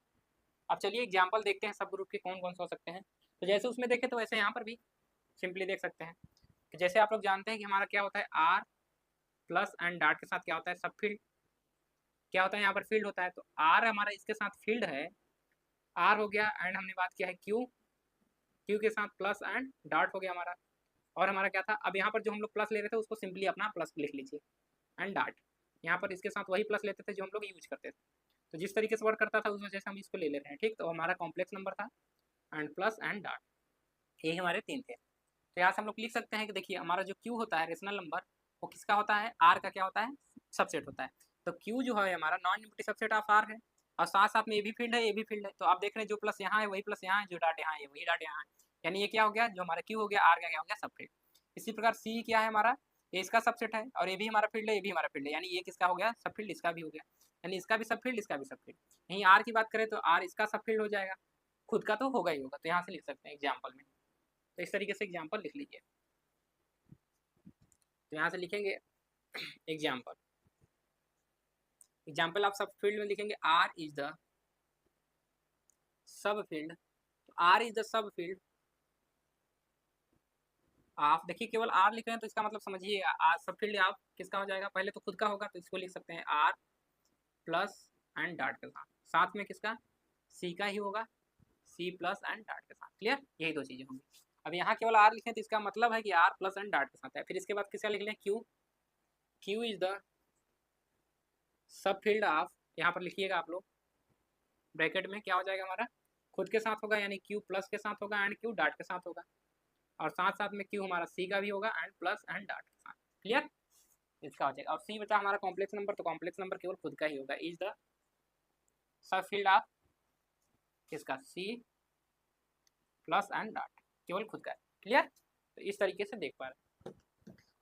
अब चलिए एग्जाम्पल देखते हैं सब ग्रुप के कौन कौन से हो सकते हैं। तो जैसे उसमें देखें तो वैसे यहाँ पर भी सिंपली देख सकते हैं कि जैसे आप लोग जानते हैं कि हमारा क्या होता है, आर प्लस एंड डॉट के साथ क्या होता है, सब फील्ड। क्या होता है यहाँ पर, फील्ड होता है। तो आर हमारा इसके साथ फील्ड है, आर हो गया, एंड हमने बात किया है क्यू, क्यू के साथ प्लस एंड डॉट हो गया हमारा। और हमारा क्या था, अब यहाँ पर जो हम लोग प्लस ले रहे थे उसको सिंपली अपना प्लस लिख लीजिए, एंड डॉट। यहाँ पर इसके साथ वही प्लस लेते थे जो हम लोग यूज करते थे। तो जिस तरीके से वर्क करता था उस वजह से हम इसको ले रहे हैं। ठीक, तो हमारा कॉम्प्लेक्स नंबर था एंड प्लस एंड डॉट, यही हमारे तीन थे। तो यहाँ से हम लोग लिख सकते हैं कि देखिए हमारा जो क्यू होता है रेशनल नंबर, वो किसका होता है, आर का क्या होता है, सबसेट होता है। तो क्यू जो है हमारा non unity subset of r है, और साथ साथ में ये भी फील्ड है, ये भी फील्ड है। तो आप देख रहे हैं जो प्लस यहाँ है वही प्लस यहाँ है, जो डॉट यहाँ है वही डॉट यहाँ है। यानी ये क्या हो गया, जो हमारा क्यू हो गया, आर का क्या हो गया, सब फील्ड। इसी प्रकार सी क्या है हमारा, ये इसका सबसेट है, और ये भी हमारा फील्ड है, ये भी हमारा फील्ड है। यानी ये किसका हो गया, सब फील्ड, इसका भी हो गया। यानी इसका भी सब फील्ड, इसका भी सब फील्ड। यहीं आर की बात करें तो आर इसका सब फील्ड हो जाएगा, खुद का तो होगा ही होगा। तो यहाँ से लिख सकते हैं एग्जाम्पल में। तो इस तरीके से एग्जाम्पल लिख लीजिए। तो यहाँ से लिखेंगे एग्जाम्पल, एग्जाम्पल आप सब फील्ड में लिखेंगे r is the subfield. R is the subfield, आप देखिए केवल आर लिख रहे हैं तो इसका मतलब समझिए आर सब फील्ड आप किसका हो जाएगा, पहले तो खुद का होगा, तो इसको लिख सकते हैं आर प्लस एंड डॉट के साथ, साथ में किसका, सी का ही होगा, सी प्लस एंड डॉट के साथ। क्लियर, यही दो चीजें होंगी। अब यहाँ केवल आर लिखें तो इसका मतलब है कि आर प्लस एंड डॉट के साथ है। फिर इसके बाद किसका लिख लें, क्यू, क्यू इज द सब फील्ड ऑफ, यहाँ पर लिखिएगा आप लोग ब्रैकेट में, क्या हो जाएगा हमारा, खुद के साथ होगा यानी क्यू प्लस के साथ होगा एंड क्यू डॉट के साथ होगा, और साथ साथ में क्यू हमारा सी का भी होगा एंड प्लस एंड डॉट के साथ। क्लियर, इसका हो जाएगा। और सी बचा हमारा कॉम्प्लेक्स नंबर, तो कॉम्प्लेक्स नंबर केवल खुद का ही होगा, इज द सब फील्ड ऑफ किसका, सी प्लस एंड डॉट, केवल खुद का है। क्लियर, तो इस तरीके से देख पा रहे हैं।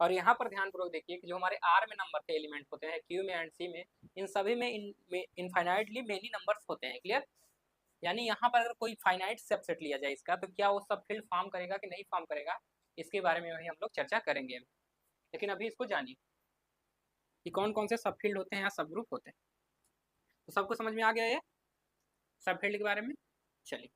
और यहाँ पर ध्यानपूर्वक देखिए कि जो हमारे आर में नंबर के एलिमेंट होते हैं, क्यू में एंड सी में, इन सभी में इनफाइनाइटली मेनी नंबर्स होते हैं। क्लियर, यानी यहाँ पर अगर कोई फाइनाइट सबसेट लिया जाए इसका, तो क्या वो सब फील्ड फॉर्म करेगा कि नहीं फॉर्म करेगा, इसके बारे में हम लोग चर्चा करेंगे। लेकिन अभी इसको जानिए कि कौन कौन से सब फील्ड होते हैं या सब ग्रुप होते हैं। तो सबको समझ में आ गया ये सब फील्ड के बारे में। चलिए,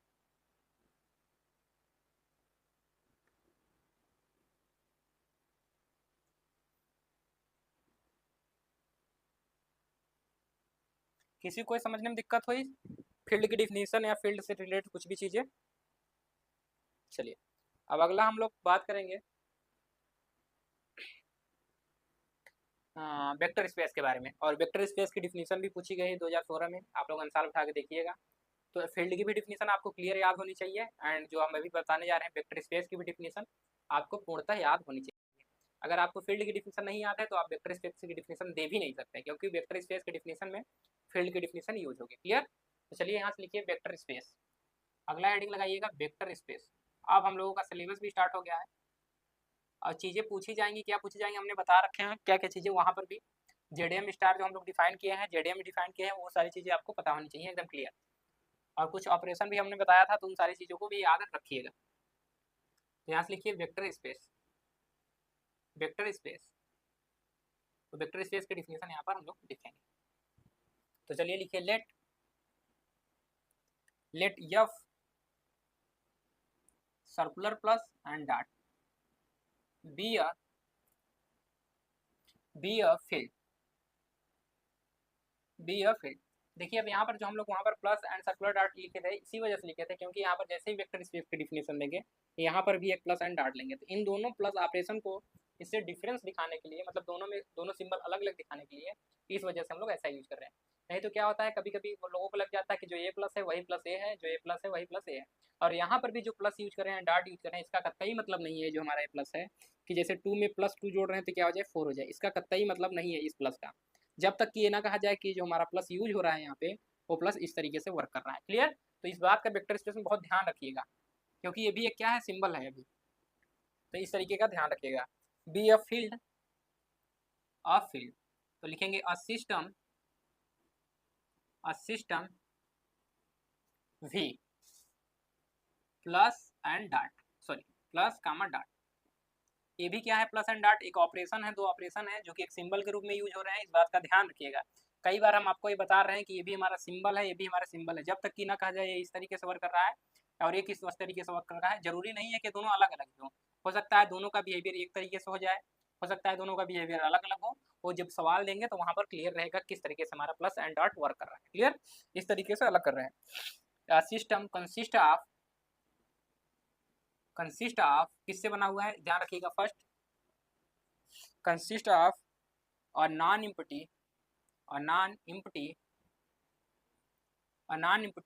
किसी को समझने में दिक्कत हुई फील्ड की डिफिनीशन या फील्ड से रिलेटेड कुछ भी चीजें? चलिए, अब अगला हम लोग बात करेंगे वेक्टर स्पेस के बारे में। और वेक्टर स्पेस की डिफिनीशन भी पूछी गई है 2016 में, आप लोग आंसर उठा के देखिएगा। तो फील्ड की भी डिफिनीशन आपको क्लियर याद होनी चाहिए, एंड जो हम अभी बताने जा रहे हैं वेक्टर स्पेस की भी डिफिनीशन आपको पूर्णतः याद होनी चाहिए। अगर आपको फील्ड की डिफिनीशन नहीं याद है तो आप वेक्टर स्पेस की डिफिनीशन दे भी नहीं सकते, क्योंकि वेक्टर स्पेस की डिफिनीशन में फील्ड की डिफिनीशन यूज होगी। क्लियर, तो चलिए यहाँ से लिखिए वेक्टर स्पेस, अगला हेडिंग लगाइएगा वेक्टर स्पेस। अब हम लोगों का सिलेबस भी स्टार्ट हो गया है और चीज़ें पूछी जाएंगी, क्या पूछी जाएंगी हमने बता रखे हैं क्या क्या चीज़ें, वहाँ पर भी जेडीएम स्टार जो हम लोग डिफाइन किए हैं, जेडीएम डिफाइन किए हैं, वो सारी चीज़ें आपको पता होनी चाहिए एकदम क्लियर। और कुछ ऑपरेशन भी हमने बताया था, तो उन सारी चीज़ों को भी याद रखिएगा। तो यहाँ से लिखिए वेक्टर स्पेस, वेक्टर स्पेस। तो वेक्टर स्पेस की डिफिनेशन यहाँ पर हम लोग लिखेंगे। तो चलिए लिखिए let F circular plus and dot be a field, be a field. देखिए अब यहाँ पर जो हम लोग वहाँ पर प्लस एंड सर्कुलर डॉट लिखे थे, इसी वजह से लिखे थे क्योंकि यहाँ पर जैसे ही वेक्टर स्पेस की डिफिनेशन लेंगे यहाँ पर भी एक प्लस एंड डॉट लेंगे, तो इन दोनों प्लस ऑपरेशन को इससे डिफरेंस दिखाने के लिए, मतलब दोनों में दोनों सिंबल अलग अलग दिखाने के लिए, इस वजह से हम लोग ऐसा यूज कर रहे हैं। नहीं तो क्या होता है कभी कभी लोगों को लग जाता है कि जो ए प्लस है वही प्लस ए है, जो ए प्लस है वही प्लस ए है। और यहाँ पर भी जो प्लस यूज कर रहे हैं, डॉट यूज कर रहे हैं, इसका कतई मतलब नहीं है जो हमारा ए प्लस है कि जैसे 2 में +2 जोड़ रहे हैं तो क्या हो जाए 4 हो जाए, इसका कतई मतलब नहीं है इस प्लस का, जब तक कि ये ना कहा जाए कि जो हमारा प्लस यूज हो रहा है यहाँ पे वो प्लस इस तरीके से वर्क कर रहा है। क्लियर, तो इस बात का वेक्टर स्पेस में बहुत ध्यान रखिएगा, क्योंकि ये भी एक क्या है, सिंबल है अभी, तो इस तरीके का ध्यान रखिएगा। बी अ फील्ड तो लिखेंगे a system V plus and dot, sorry plus comma dot. ये भी क्या है, प्लस एंड डॉट एक ऑपरेशन है, दो ऑपरेशन है जो कि एक सिंबल के रूप में यूज हो रहे हैं, इस बात का ध्यान रखिएगा। कई बार हम आपको ये बता रहे हैं कि ये भी हमारा सिंबल है, ये भी हमारा सिंबल है, जब तक कि ना कहा जाए ये इस तरीके से वर्क कर रहा है और ये किस तरीके से वर्क कर रहा है। जरूरी नहीं है कि दोनों अलग अलग हो सकता है दोनों का बिहेवियर एक तरीके से हो जाए, हो सकता है दोनों का बिहेवियर अलग अलग हो। वो जब सवाल देंगे तो वहां पर क्लियर रहेगा किस तरीके से हमारा प्लस एंड डॉट वर्क कर रहा है। क्लियर, इस तरीके से अलग कर रहे हैं। सिस्टम कंसिस्ट ऑफ किससे बना हुआ है, ध्यान रखिएगा। फर्स्ट कंसिस्ट ऑफ और नॉन इम्पटी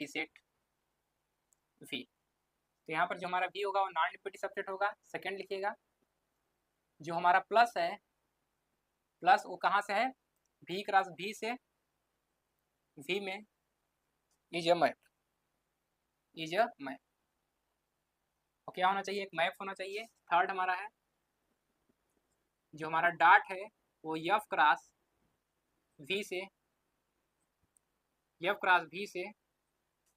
सेट वी। तो यहाँ पर जो हमारा वी होगा वो नॉन इम्पटी सबसेट होगा। सेकंड लिखिएगा, जो हमारा प्लस है, प्लस वो कहाँ से है, वी क्रॉस वी से, वी में इज अ मैप, और क्या होना चाहिए, एक मैप होना चाहिए। थर्ड हमारा है जो हमारा डॉट है वो एफ क्रॉस वी से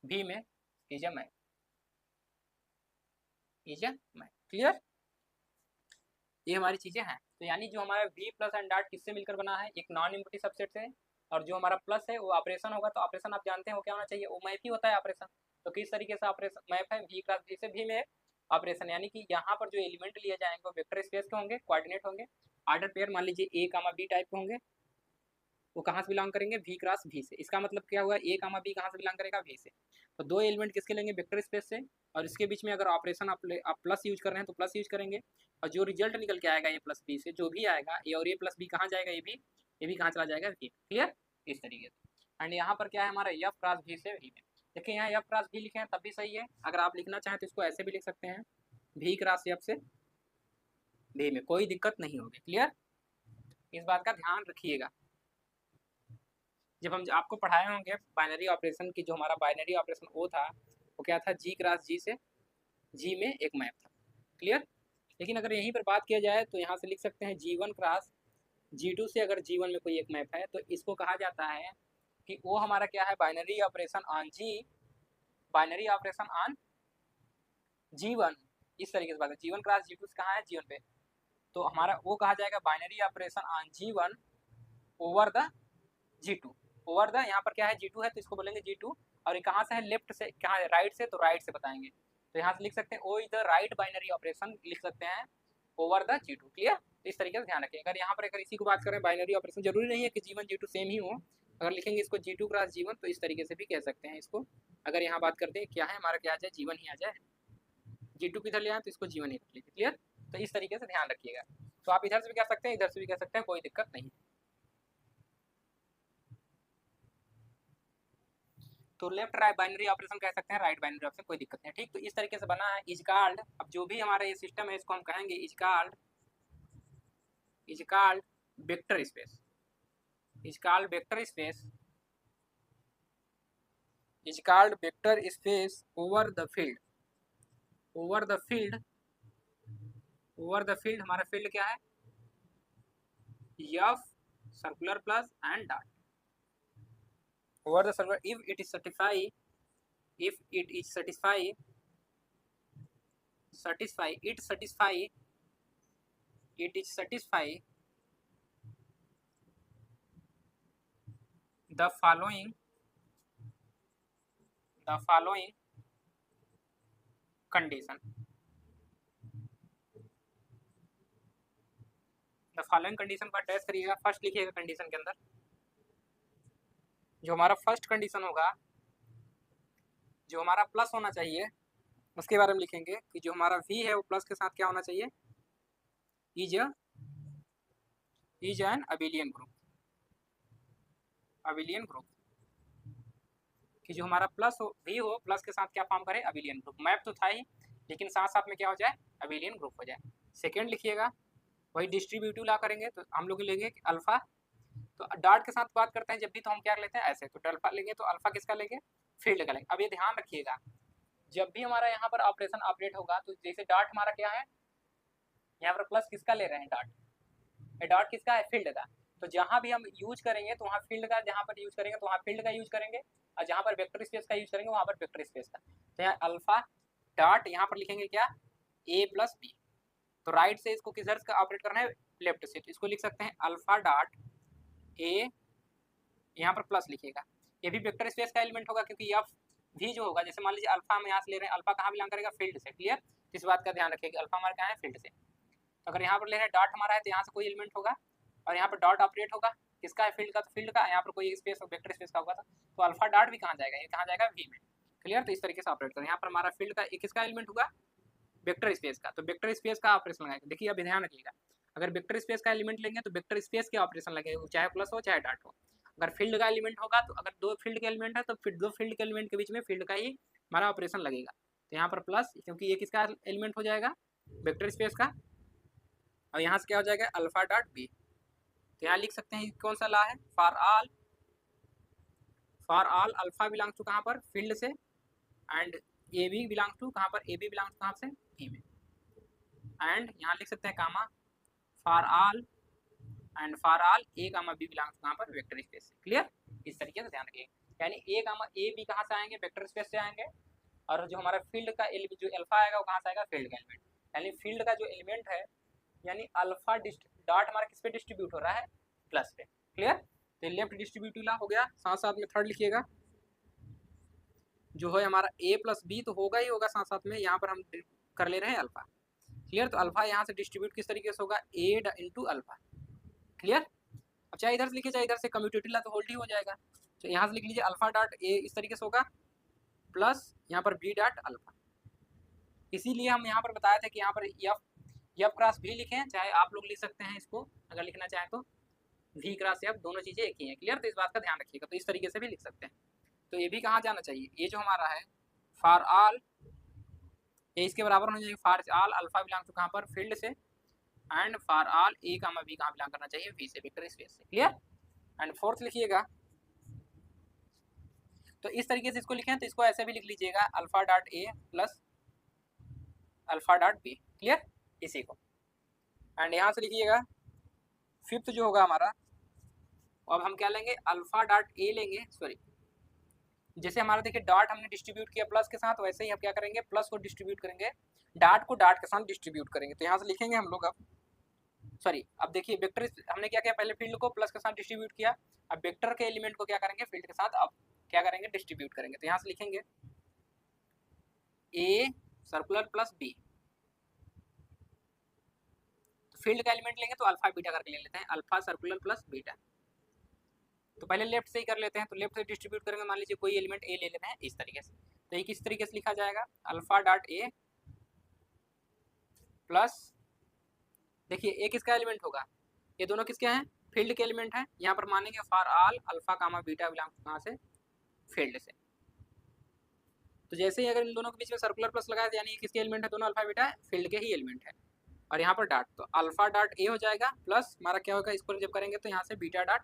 वी में इज अ मैप, क्लियर। ये हमारी चीजें हैं। तो यानी जो हमारा वी प्लस एंड डॉट किससे मिलकर बना है, एक नॉन इम्पटी सबसेट से, और जो हमारा प्लस है वो ऑपरेशन होगा। तो ऑपरेशन आप जानते हैं वो क्या होना चाहिए, वो मैप ही होता है ऑपरेशन। तो किस तरीके से ऑपरेशन मैप है, वी क्रॉस वी से वी में ऑपरेशन, यानी कि यहाँ पर जो एलिमेंट लिए जाएंगे वो वेक्टर स्पेस के होंगे, कोऑर्डिनेट होंगे, ऑर्डर पेयर मान लीजिए ए कामा बी टाइप के होंगे। वो कहाँ से बिलोंग करेंगे, वी क्रॉस वी से। इसका मतलब क्या हुआ, ए कामा बी कहाँ से बिलोंग करेगा, वी से। तो दो एलिमेंट किसके लेंगे, वेक्टर स्पेस से, और इसके बीच में अगर ऑपरेशन आप प्लस यूज कर रहे हैं तो प्लस यूज करेंगे, और जो रिजल्ट निकल के आएगा ए प्लस बी से, जो भी आएगा ए और ए प्लस बी कहाँ जाएगा, ये भी कहाँ चला जाएगा, वी। क्लियर, इस तरीके से। एंड यहाँ पर क्या है हमारा एफ क्रॉस वी से वी में। देखिए यहाँ एफ क्रॉस वी लिखे हैं तब भी सही है, अगर आप लिखना चाहें तो इसको ऐसे भी लिख सकते हैं, वी क्रॉस एफ से वी में, कोई दिक्कत नहीं होगी। क्लियर, इस बात का ध्यान रखिएगा। जब हम आपको पढ़ाए होंगे बाइनरी ऑपरेशन की, जो हमारा बाइनरी ऑपरेशन वो था वो क्या था, जी क्रॉस जी से जी में एक मैप था। क्लियर, लेकिन अगर यहीं पर बात किया जाए तो यहाँ से लिख सकते हैं G1 क्रॉस G2 से अगर G1 में कोई एक मैप है तो इसको कहा जाता है कि वो हमारा क्या है, बाइनरी ऑपरेशन ऑन G1। इस तरीके से बात है, G1 क्रॉस G2 से कहाँ है, G1 पे, तो हमारा वो कहा जाएगा binary operation on G1 over the G2। Over the यहाँ पर क्या है, G2 है तो इसको बोलेंगे G2, और ये कहाँ से है, लेफ्ट से, कहाँ है, राइट से, तो राइट से बताएंगे। तो यहाँ से लिख सकते हैं O is the right binary operation, लिख सकते हैं ओवर द G2। क्लियर, तो इस तरीके से ध्यान रखें। अगर यहाँ पर अगर इसी को बात करें बाइनरी ऑपरेशन, जरूरी नहीं है कि G1 G2 सेम ही हो, अगर लिखेंगे इसको G2 क्रॉस G1 तो इस तरीके से भी कह सकते हैं इसको। अगर यहाँ बात करते हैं क्या है हमारा, क्या आ जाए, G1 ही आ जाए, G2 किधर ले आए तो इसको G1 ही रख लीजिए। क्लियर, तो इस तरीके से ध्यान रखिएगा। तो आप इधर से भी कह सकते हैं, इधर से भी कह सकते हैं, कोई दिक्कत नहीं। तो लेफ्ट राइट बाइनरी ऑपरेशन कह सकते हैं, राइट बाइनरी ऑपरेशन, कोई दिक्कत नहीं। ठीक, तो इस तरीके से बना है इज कॉल्ड। अब जो भी हमारा ये सिस्टम है इसको हम कहेंगे is called vector space, is called vector space over the field. हमारा फील्ड क्या है, F circular plus and dot over the circular if it is satisfy the following condition. The following condition पर test करिएगा। First लिखिएगा condition के अंदर, जो हमारा फर्स्ट कंडीशन होगा, जो हमारा प्लस होना चाहिए उसके बारे में लिखेंगे कि जो हमारा v है वो प्लस के साथ क्या होना चाहिए, इज एन अबिलियन ग्रुप, कि जो हमारा प्लस हो v हो, प्लस के साथ क्या फॉर्म करे, अबिलियन ग्रुप। मैप तो था ही, लेकिन साथ साथ में क्या हो जाए, अबिलियन ग्रुप हो जाए। सेकेंड लिखिएगा, वही डिस्ट्रीब्यूटिव ला करेंगे तो हम लोग लेंगे अल्फा, तो डॉट के साथ बात करते हैं जब भी तो हम क्या लेते हैं ऐसे, तो अल्फा लेंगे, तो अल्फा किसका लेंगे, फील्ड का लेंगे। अब ये ध्यान रखिएगा, जब भी हमारा यहाँ पर ऑपरेशन ऑपरेट होगा तो जैसे डॉट हमारा क्या है, यहाँ पर प्लस किसका ले रहे हैं, डॉट, ये डॉट किसका है, फील्ड का। तो जहाँ भी हम यूज करेंगे तो वहाँ फील्ड का, जहाँ पर यूज करेंगे तो वहाँ फील्ड का यूज करेंगे, और जहाँ पर वेक्टर स्पेस का यूज करेंगे वहाँ पर वेक्टर स्पेस का। तो यहाँ अल्फा डॉट, यहाँ पर लिखेंगे क्या, ए प्लस बी। तो राइट से इसको किधर से ऑपरेट करना है, लेफ्ट से, तो इसको लिख सकते हैं अल्फा डॉट ए, यहाँ पर प्लस लिखिएगा, ये भी वेक्टर स्पेस का एलिमेंट होगा, क्योंकि एफ भी जो होगा, जैसे मान लीजिए अल्फा हम यहाँ से ले रहे हैं, अल्फा कहाँ बिलोंग करेगा, फील्ड से। क्लियर, इस बात का ध्यान रखिएगा, अल्फा हमारा क्या है, फील्ड से। तो अगर यहाँ पर ले रहे हैं डॉट हमारा है, तो यहाँ से कोई एलिमेंट होगा और यहाँ पर डॉट ऑपरेट होगा, किसका है, फील्ड का, तो फील्ड का, यहाँ पर कोई स्पेस वेक्टर स्पेस का होगा, तो अल्फा डॉट भी कहाँ जाएगा, ये कहाँ जाएगा, वी में। क्लियर, तो इस तरीके से ऑपरेट करें। यहाँ पर हमारा फील्ड का किसका एलिमेंट होगा, वेक्टर स्पेस का, तो वेक्टर स्पेस का ऑपरेशन लगाएगा। देखिए अब ध्यान रखिएगा, अगर वेक्टर स्पेस का एलिमेंट लेंगे तो वेक्टर स्पेस के ऑपरेशन लगेगा, चाहे प्लस हो चाहे डॉट हो। अगर फील्ड का एलिमेंट होगा तो अगर दो फील्ड के एलिमेंट है तो फिर दो फील्ड के एलिमेंट के बीच में फील्ड का ही हमारा ऑपरेशन लगेगा। तो यहाँ पर प्लस, क्योंकि ये किसका एलिमेंट हो जाएगा, वेक्टर स्पेस का, और यहाँ से क्या हो जाएगा, अल्फा डॉट बी। तो यहाँ लिख सकते हैं कौन सा ला है, for all alpha belongs to कहाँ पर, फील्ड से, and a b belongs to कहाँ पर, ए बी बिलोंग्स कहाँ से, बी में। एंड यहाँ लिख सकते हैं comma for all, and for all A comma B belongs कहाँ पर, वेक्टर स्पेस से। क्लियर, इस तरीके से ध्यान रखिएगा, यानी ए कामा ए बी कहाँ से आएंगे, वेक्टर स्पेस से आएंगे, और जो हमारा फील्ड का जो अल्फा आएगा वो कहाँ से आएगा, फील्ड का एलिमेंट। यानी फील्ड का जो एलिमेंट है, यानी अल्फा डॉट हमारा किस पे डिस्ट्रीब्यूट हो रहा है, प्लस पे। क्लियर, तो लेफ्ट डिस्ट्रीब्यूटिव ला हो गया, साथ साथ में थर्ड लिखिएगा, जो है हमारा ए प्लस बी तो होगा ही होगा, साथ साथ में यहाँ पर हम कर ले रहे हैं अल्फा। क्लियर, तो अल्फा यहाँ से डिस्ट्रीब्यूट किस तरीके से होगा, ए इंटू अल्फा। क्लियर, अब चाहे इधर से लिखिए चाहे इधर से, कम्यूटेटिव ला तो होल्ड ही हो जाएगा। तो यहाँ से लिख लीजिए अल्फा डॉट ए इस तरीके से होगा, प्लस यहाँ पर बी डॉट अल्फा। इसीलिए हम यहाँ पर बताया था कि यहाँ पर एफ क्रॉस भी लिखें, चाहे आप लोग लिख सकते हैं इसको, अगर लिखना चाहें तो वी क्रॉस एफ, दोनों चीज़ें एक ही हैं। क्लियर, तो इस बात का ध्यान रखिएगा, तो इस तरीके से भी लिख सकते हैं। तो ये भी कहाँ जाना चाहिए, ये जो हमारा है फॉर ऑल, ये इसके बराबर होना चाहिए, for all alpha belong to कहाँ पर, फील्ड से, and for all A comma b कहाँ बिलोंग करना चाहिए, वी से, वेक्टर स्पेस से। क्लियर, एंड फोर्थ लिखिएगा, तो इस तरीके से इसको लिखें, तो इसको ऐसे भी लिख लीजिएगा, alpha dot a plus alpha dot b. Clear, इसी को, एंड यहाँ से लिखिएगा फिफ्थ जो होगा हमारा, अब हम क्या लेंगे, अल्फा डॉट ए लेंगे, सॉरी, जैसे हमारा देखिए डॉट हमने डिस्ट्रीब्यूट किया प्लस के साथ, वैसे ही हम क्या करेंगे, प्लस को डिस्ट्रीब्यूट करेंगे, डॉट को डॉट के साथ डिस्ट्रीब्यूट करेंगे। तो यहाँ से लिखेंगे हम लोग, अब सॉरी, अब देखिए वेक्टर हमने क्या किया, पहले फील्ड को प्लस के साथ डिस्ट्रीब्यूट किया, अब वेक्टर के एलिमेंट को क्या करेंगे, फील्ड के साथ अब क्या करेंगे, डिस्ट्रीब्यूट करेंगे। तो यहाँ से लिखेंगे a circular plus b, field का एलिमेंट लेंगे तो अल्फा बीटा करके ले लेते हैं, अल्फा सर्कुलर प्लस बीटा। तो पहले लेफ्ट से ही कर लेते हैं, तो लेफ्ट से डिस्ट्रीब्यूट करेंगे, मान लीजिए कोई एलिमेंट ए ले लेते हैं इस तरीके से, तो ये किस तरीके से लिखा जाएगा, अल्फा डॉट ए प्लस, देखिए ए किसका एलिमेंट होगा, ये दोनों किसके हैं, फील्ड के एलिमेंट हैं। यहाँ पर मानेंगे for all alpha comma beta belongs कहाँ से, फील्ड से। तो जैसे ही अगर इन दोनों के बीच में सर्कुलर प्लस लगाया, यानी किसके एलिमेंट है, दोनों अल्फा बीटा फील्ड के ही एलिमेंट है, और यहाँ पर डॉट, तो अल्फा डॉट ए हो जाएगा, प्लस हमारा क्या होगा, इसको जब करेंगे तो यहाँ से बीटा डॉट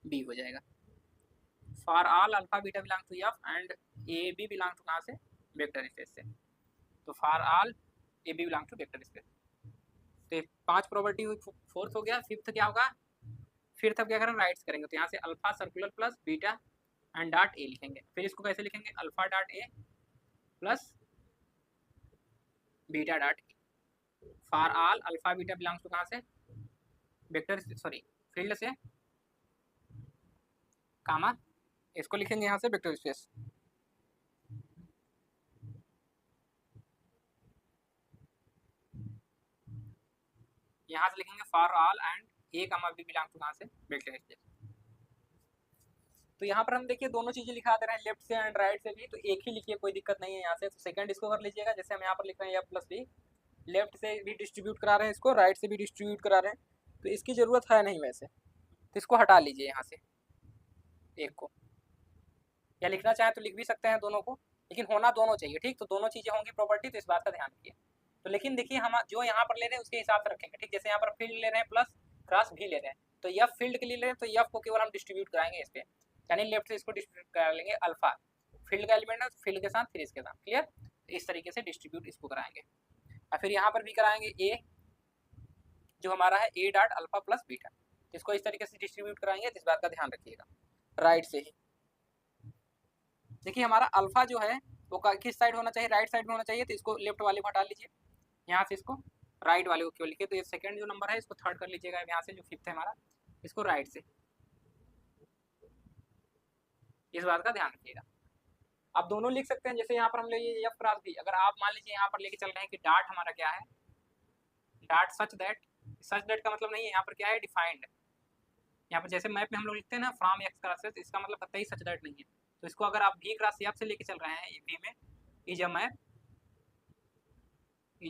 बी हो जाएगा, for all alpha beta belong to F and a b belong to कहाँ से, वेक्टर स्पेस से। तो for all a b belong to vector space. तो 5 प्रॉपर्टी हुई, फोर्थ हो गया। फिफ्थ क्या होगा, फिफ्थ अब क्या करें, राइट्स करेंगे, तो यहाँ से alpha circular plus beta and dot a लिखेंगे। फिर इसको कैसे लिखेंगे, alpha dot a plus beta dot a, for all alpha beta belongs to कहाँ से, वेक्टर सॉरी फील्ड से, कामा इसको लिखेंगे यहाँ से वेक्टर स्पेस। यहाँ से लिखेंगे for all and a comma b belong to कहाँ से, वेक्टर स्पेस। तो यहाँ पर हम देखिए दोनों चीजें लिखा दे रहे हैं, लेफ्ट से एंड राइट से भी, तो एक ही लिखिए, कोई दिक्कत नहीं है यहाँ से। तो सेकंड इसको कर लीजिएगा, जैसे हम यहाँ पर लिख रहे हैं एफ प्लस बी, लेफ्ट से भी डिस्ट्रीब्यूट करा रहे हैं इसको, राइट से भी डिस्ट्रीब्यूट करा रहे हैं, तो इसकी ज़रूरत है नहीं वैसे, तो इसको हटा लीजिए यहाँ से एक को, या लिखना चाहें तो लिख भी सकते हैं दोनों को, लेकिन होना दोनों चाहिए, ठीक। तो दोनों चीज़ें होंगी प्रॉपर्टी, तो इस बात का ध्यान रखिए। तो लेकिन देखिए हम जो यहाँ पर ले रहे हैं उसके हिसाब से रखेंगे, ठीक। जैसे यहाँ पर फील्ड ले रहे हैं प्लस क्रॉस भी ले रहे हैं, तो यफ फील्ड के लिए ले रहे हैं, तो यफ को केवल हम डिस्ट्रीब्यूट कराएंगे इस पर, यानी लेफ्ट से इसको डिस्ट्रीब्यूट करा लेंगे, अल्फा फील्ड का एलिमेंट है फील्ड के साथ फिर इसके साथ। क्लियर, इस तरीके से डिस्ट्रीब्यूट इसको कराएंगे। और फिर यहाँ पर भी कराएंगे ए जो हमारा है ए डॉट अल्फा प्लस बीटा, इसको इस तरीके से डिस्ट्रीब्यूट कराएंगे, इस बात का ध्यान रखिएगा राइट से ही। देखिए हमारा अल्फा जो है वो किस साइड होना चाहिए, राइट साइड में होना चाहिए, तो इसको लेफ्ट वाले को हटा लीजिए, यहाँ से इसको राइट वाले को क्यों लिखे, तो ये सेकंड जो नंबर है इसको थर्ड कर लीजिएगा, यहाँ से जो फिफ्थ है हमारा इसको राइट से, इस बात का ध्यान रखिएगा। आप दोनों लिख सकते हैं, जैसे यहाँ पर हम ले एफ क्रॉस बी, अगर आप मान लीजिए यहाँ पर लेके चल रहे हैं कि डाट हमारा क्या है, डाट सच दैट का मतलब नहीं है यहाँ पर क्या है, डिफाइंड है। यहाँ पर जैसे मैप में हम लोग लिखते हैं ना फ्रॉम एक्स क्रॉस एस, इसका मतलब कतई सच दैट नहीं है, तो इसको अगर आप वी क्रॉस एफ से लेके चल रहे हैं वी में इज अ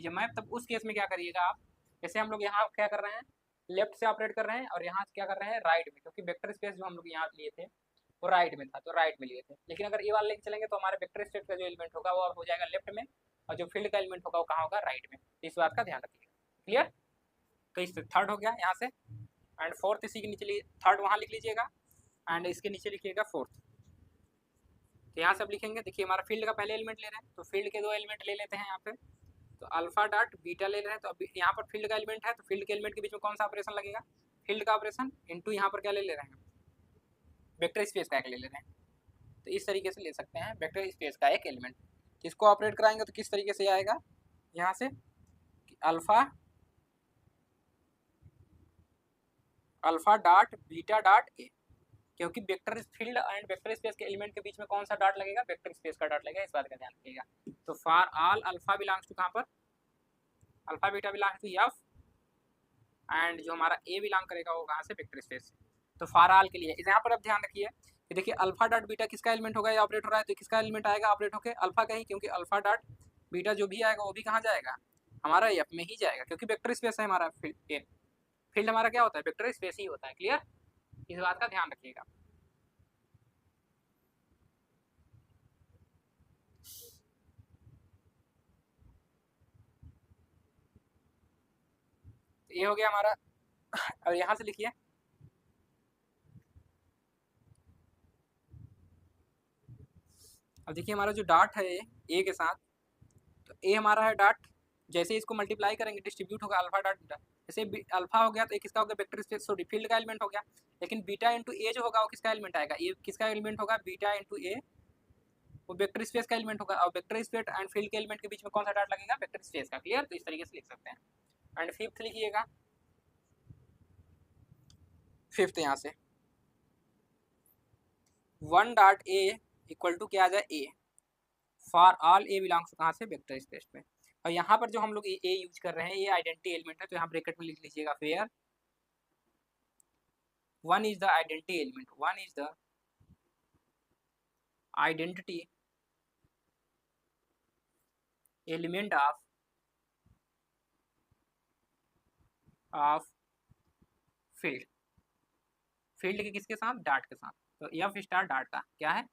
मैप, तब उस केस में क्या करिएगा आप, जैसे हम लोग यहाँ क्या कर रहे हैं, लेफ्ट से ऑपरेट कर रहे हैं और यहाँ क्या कर रहे हैं राइट में, क्योंकि वेक्टर स्पेस जो हम लोग यहाँ लिए थे वो राइट में था, तो राइट में लिए थे। लेकिन अगर ये वाला लेके चलेंगे तो हमारे वेक्टर स्पेस का जो एलिमेंट होगा वो हो जाएगा लेफ्ट में, और जो फील्ड का एलिमेंट होगा वो कहाँ होगा, राइट में। इस बात का ध्यान रखिएगा, क्लियर। तो इस थर्ड हो गया यहाँ से, एंड फोर्थ इसी के नीचे, थर्ड वहाँ लिख लीजिएगा एंड इसके नीचे लिखिएगा फोर्थ। तो यहाँ से अब लिखेंगे, देखिए हमारा फील्ड का पहले एलिमेंट ले रहे हैं, तो फील्ड के दो एलिमेंट ले लेते हैं यहाँ पे, तो अल्फा डॉट बीटा ले रहे हैं, तो अभी यहाँ पर फील्ड का एलिमेंट है, तो फील्ड के एलिमेंट के बीच में कौन सा ऑपरेशन लगेगा, फील्ड का ऑपरेशन इनटू यहाँ पर क्या ले रहे हैं, वेक्टर स्पेस का एक ले रहे हैं, तो इस तरीके से ले सकते हैं वेक्टर स्पेस का एक एलिमेंट। इसको ऑपरेट कराएंगे तो किस तरीके से आएगा, यहाँ से alpha dot beta dot A, क्योंकि vector field and vector space के एलिमेंट के बीच में कौन सा डॉट लगेगा, वेक्टर स्पेस का डॉट लगेगा, इस बात का ध्यान रखिएगा। तो for all alpha belongs to कहाँ पर, alpha beta belongs to F, and जो हमारा ए बिलोंग करेगा वो कहाँ से, वेक्टर स्पेस से। तो फॉर ऑल के लिए यहाँ पर अब ध्यान रखिए कि देखिए अल्फा डॉट बीटा किसका एलिमेंट होगा, ये ऑपरेट हो रहा है, तो किसका एलिमेंट आएगा ऑपरेट होकर, अल्फा का ही, क्योंकि अल्फा डॉट बीटा जो भी आएगा वो भी कहाँ जाएगा, हमारा एफ में ही जाएगा, क्योंकि वेक्टर स्पेस है हमारा फील्ड हमारा क्या होता है, वेक्टर स्पेस ही होता है, क्लियर। इस बात का ध्यान रखिएगा। ये हो गया हमारा, और यहाँ से लिखिए अब देखिए हमारा जो डॉट है ए के साथ, तो ए हमारा है डॉट, जैसे इसको मल्टीप्लाई करेंगे डिस्ट्रीब्यूट होगा अल्फा डॉट बीटा, जैसे अल्फा हो गया तो ए किसका हो गया, वेक्टर स्पेस, सॉरी फील्ड का एलिमेंट हो गया, लेकिन बीटा इंटू ए जो होगा वो किसका एलिमेंट आएगा, ए किसका एलिमेंट होगा, बीटा इंटू ए वो वेक्टर स्पेस का एलिमेंट होगा, और वेक्टर स्पेस एंड फील्ड के एलिमेंट के बीच में कौन सा डॉट लगेगा, वेक्टर स्पेस का, क्लियर। तो इस तरीके से लिख सकते हैं। एंड फिफ्थ लिखिएगा, फिफ्थ यहाँ से one dot a equal to क्या आ जाए, a for all a belongs कहाँ से, वेक्टर स्पेस में। और यहाँ पर जो हम लोग ए यूज कर रहे हैं ये आइडेंटिटी एलिमेंट है, तो यहाँ ब्रैकेट में लिख लीजिएगा fair one is the identity element, one is the identity element of field, field के किसके साथ, डॉट के साथ, तो एफ स्टार डॉट का क्या है,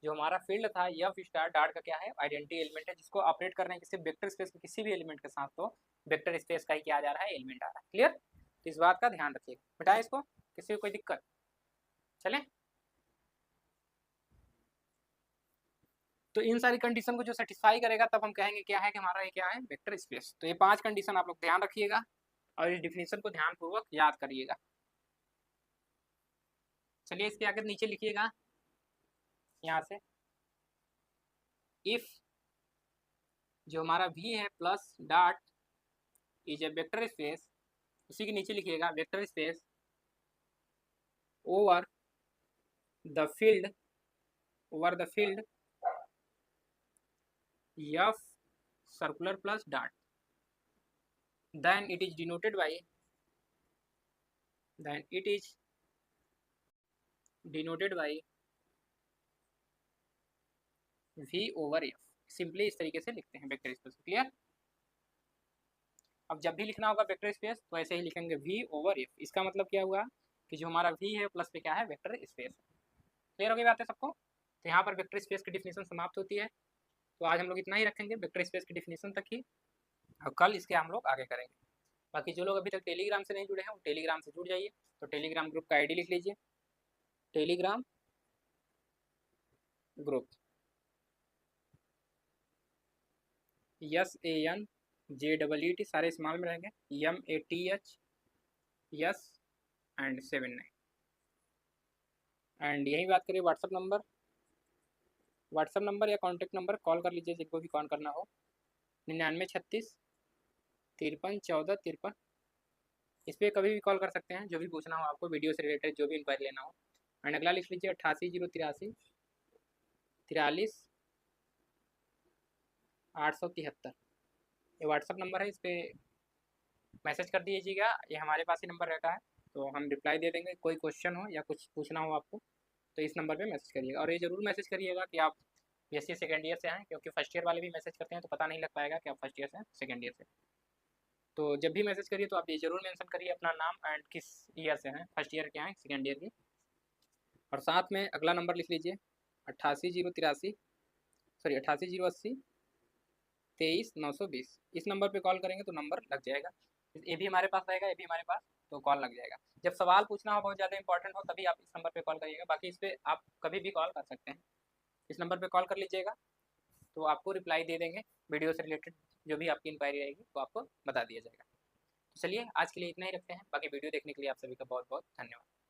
जो हमारा फील्ड था एफ स्टार डॉट का क्या है, आइडेंटिटी एलिमेंट है, जिसको ऑपरेट कर रहे हैं किसी वेक्टर स्पेस के किसी भी एलिमेंट के साथ, तो वेक्टर स्पेस का ही क्या जा रहा है, एलिमेंट आ रहा है, क्लियर। तो इस बात का ध्यान रखिएगा, बेटा इसको किसी को कोई दिक्कत, चले। तो इन सारी कंडीशन को जो सेटिस्फाई करेगा तब हम कहेंगे क्या है कि हमारा ये क्या है, वेक्टर स्पेस। तो ये 5 कंडीशन आप लोग ध्यान रखिएगा और इस डिफिनेशन को ध्यानपूर्वक याद करिएगा। चलिए इसके आगे नीचे लिखिएगा यहाँ से, इफ जो हमारा v है plus dot is a vector space, उसी के नीचे लिखिएगा vector space over the field f circular plus dot, then it is denoted by v over f, simply इस तरीके से लिखते हैं वेक्टर स्पेस, क्लियर। अब जब भी लिखना होगा वेक्टर स्पेस तो ऐसे ही लिखेंगे v ओवर f, इसका मतलब क्या हुआ कि जो हमारा v है प्लस पे क्या है, वेक्टर स्पेस। क्लियर हो गई बात है सबको। तो यहाँ पर वेक्टर स्पेस की डिफिनेशन समाप्त होती है। तो आज हम लोग इतना ही रखेंगे वेक्टर स्पेस की डिफिनेशन तक ही, और कल इसके हम लोग आगे करेंगे। बाकी जो लोग अभी तक टेलीग्राम से नहीं जुड़े हैं वो टेलीग्राम से जुड़ जाइए। तो टेलीग्राम ग्रुप का आईडी लिख लीजिए, टेलीग्राम ग्रुप, SANJEET सारे स्मॉल में रहेंगे, MATH यस एंड 79। एंड यही बात करिए व्हाट्सअप नंबर या कॉन्टैक्ट नंबर कॉल कर लीजिए जिनको भी कॉल करना हो, 9936 53 14 53। इस पर कभी भी कॉल कर सकते हैं, जो भी पूछना हो आपको, वीडियो से रिलेटेड जो भी इंक्वायरी लेना हो। एंड अगला लिख लीजिए 88 083 43 873। ये व्हाट्सअप नंबर है, इस पर मैसेज कर दीजिएगा, ये हमारे पास ही नंबर रहता है, तो हम रिप्लाई दे देंगे। कोई क्वेश्चन हो या कुछ पूछना हो आपको तो इस नंबर पे मैसेज करिएगा। और ये ज़रूर मैसेज करिएगा कि आप BSc सेकेंड ईयर से हैं, क्योंकि फर्स्ट ईयर वाले भी मैसेज करते हैं तो पता नहीं लग पाएगा कि आप फर्स्ट ईयर से हैं सेकेंड ईयर से। तो जब भी मैसेज करिए तो आप ये ज़रूर मेंशन करिए अपना नाम एंड किस ईयर से हैं, फर्स्ट ईयर के हैं सेकेंड ईयर की। और साथ में अगला नंबर लिख लीजिए 88 080 23 920। इस नंबर पे कॉल करेंगे तो नंबर लग जाएगा, ये भी हमारे पास रहेगा, ये भी हमारे पास, तो कॉल लग जाएगा। जब सवाल पूछना हो बहुत ज़्यादा इंपॉर्टेंट हो तभी आप इस नंबर पे कॉल करिएगा, बाकी इस पर आप कभी भी कॉल कर सकते हैं। इस नंबर पे कॉल कर लीजिएगा तो आपको रिप्लाई दे देंगे, वीडियो से रिलेटेड जो भी आपकी इंक्वायरी रहेगी वो आपको बता दिया जाएगा। तो चलिए आज के लिए इतना ही रखते हैं, बाकी वीडियो देखने के लिए आप सभी का बहुत बहुत धन्यवाद।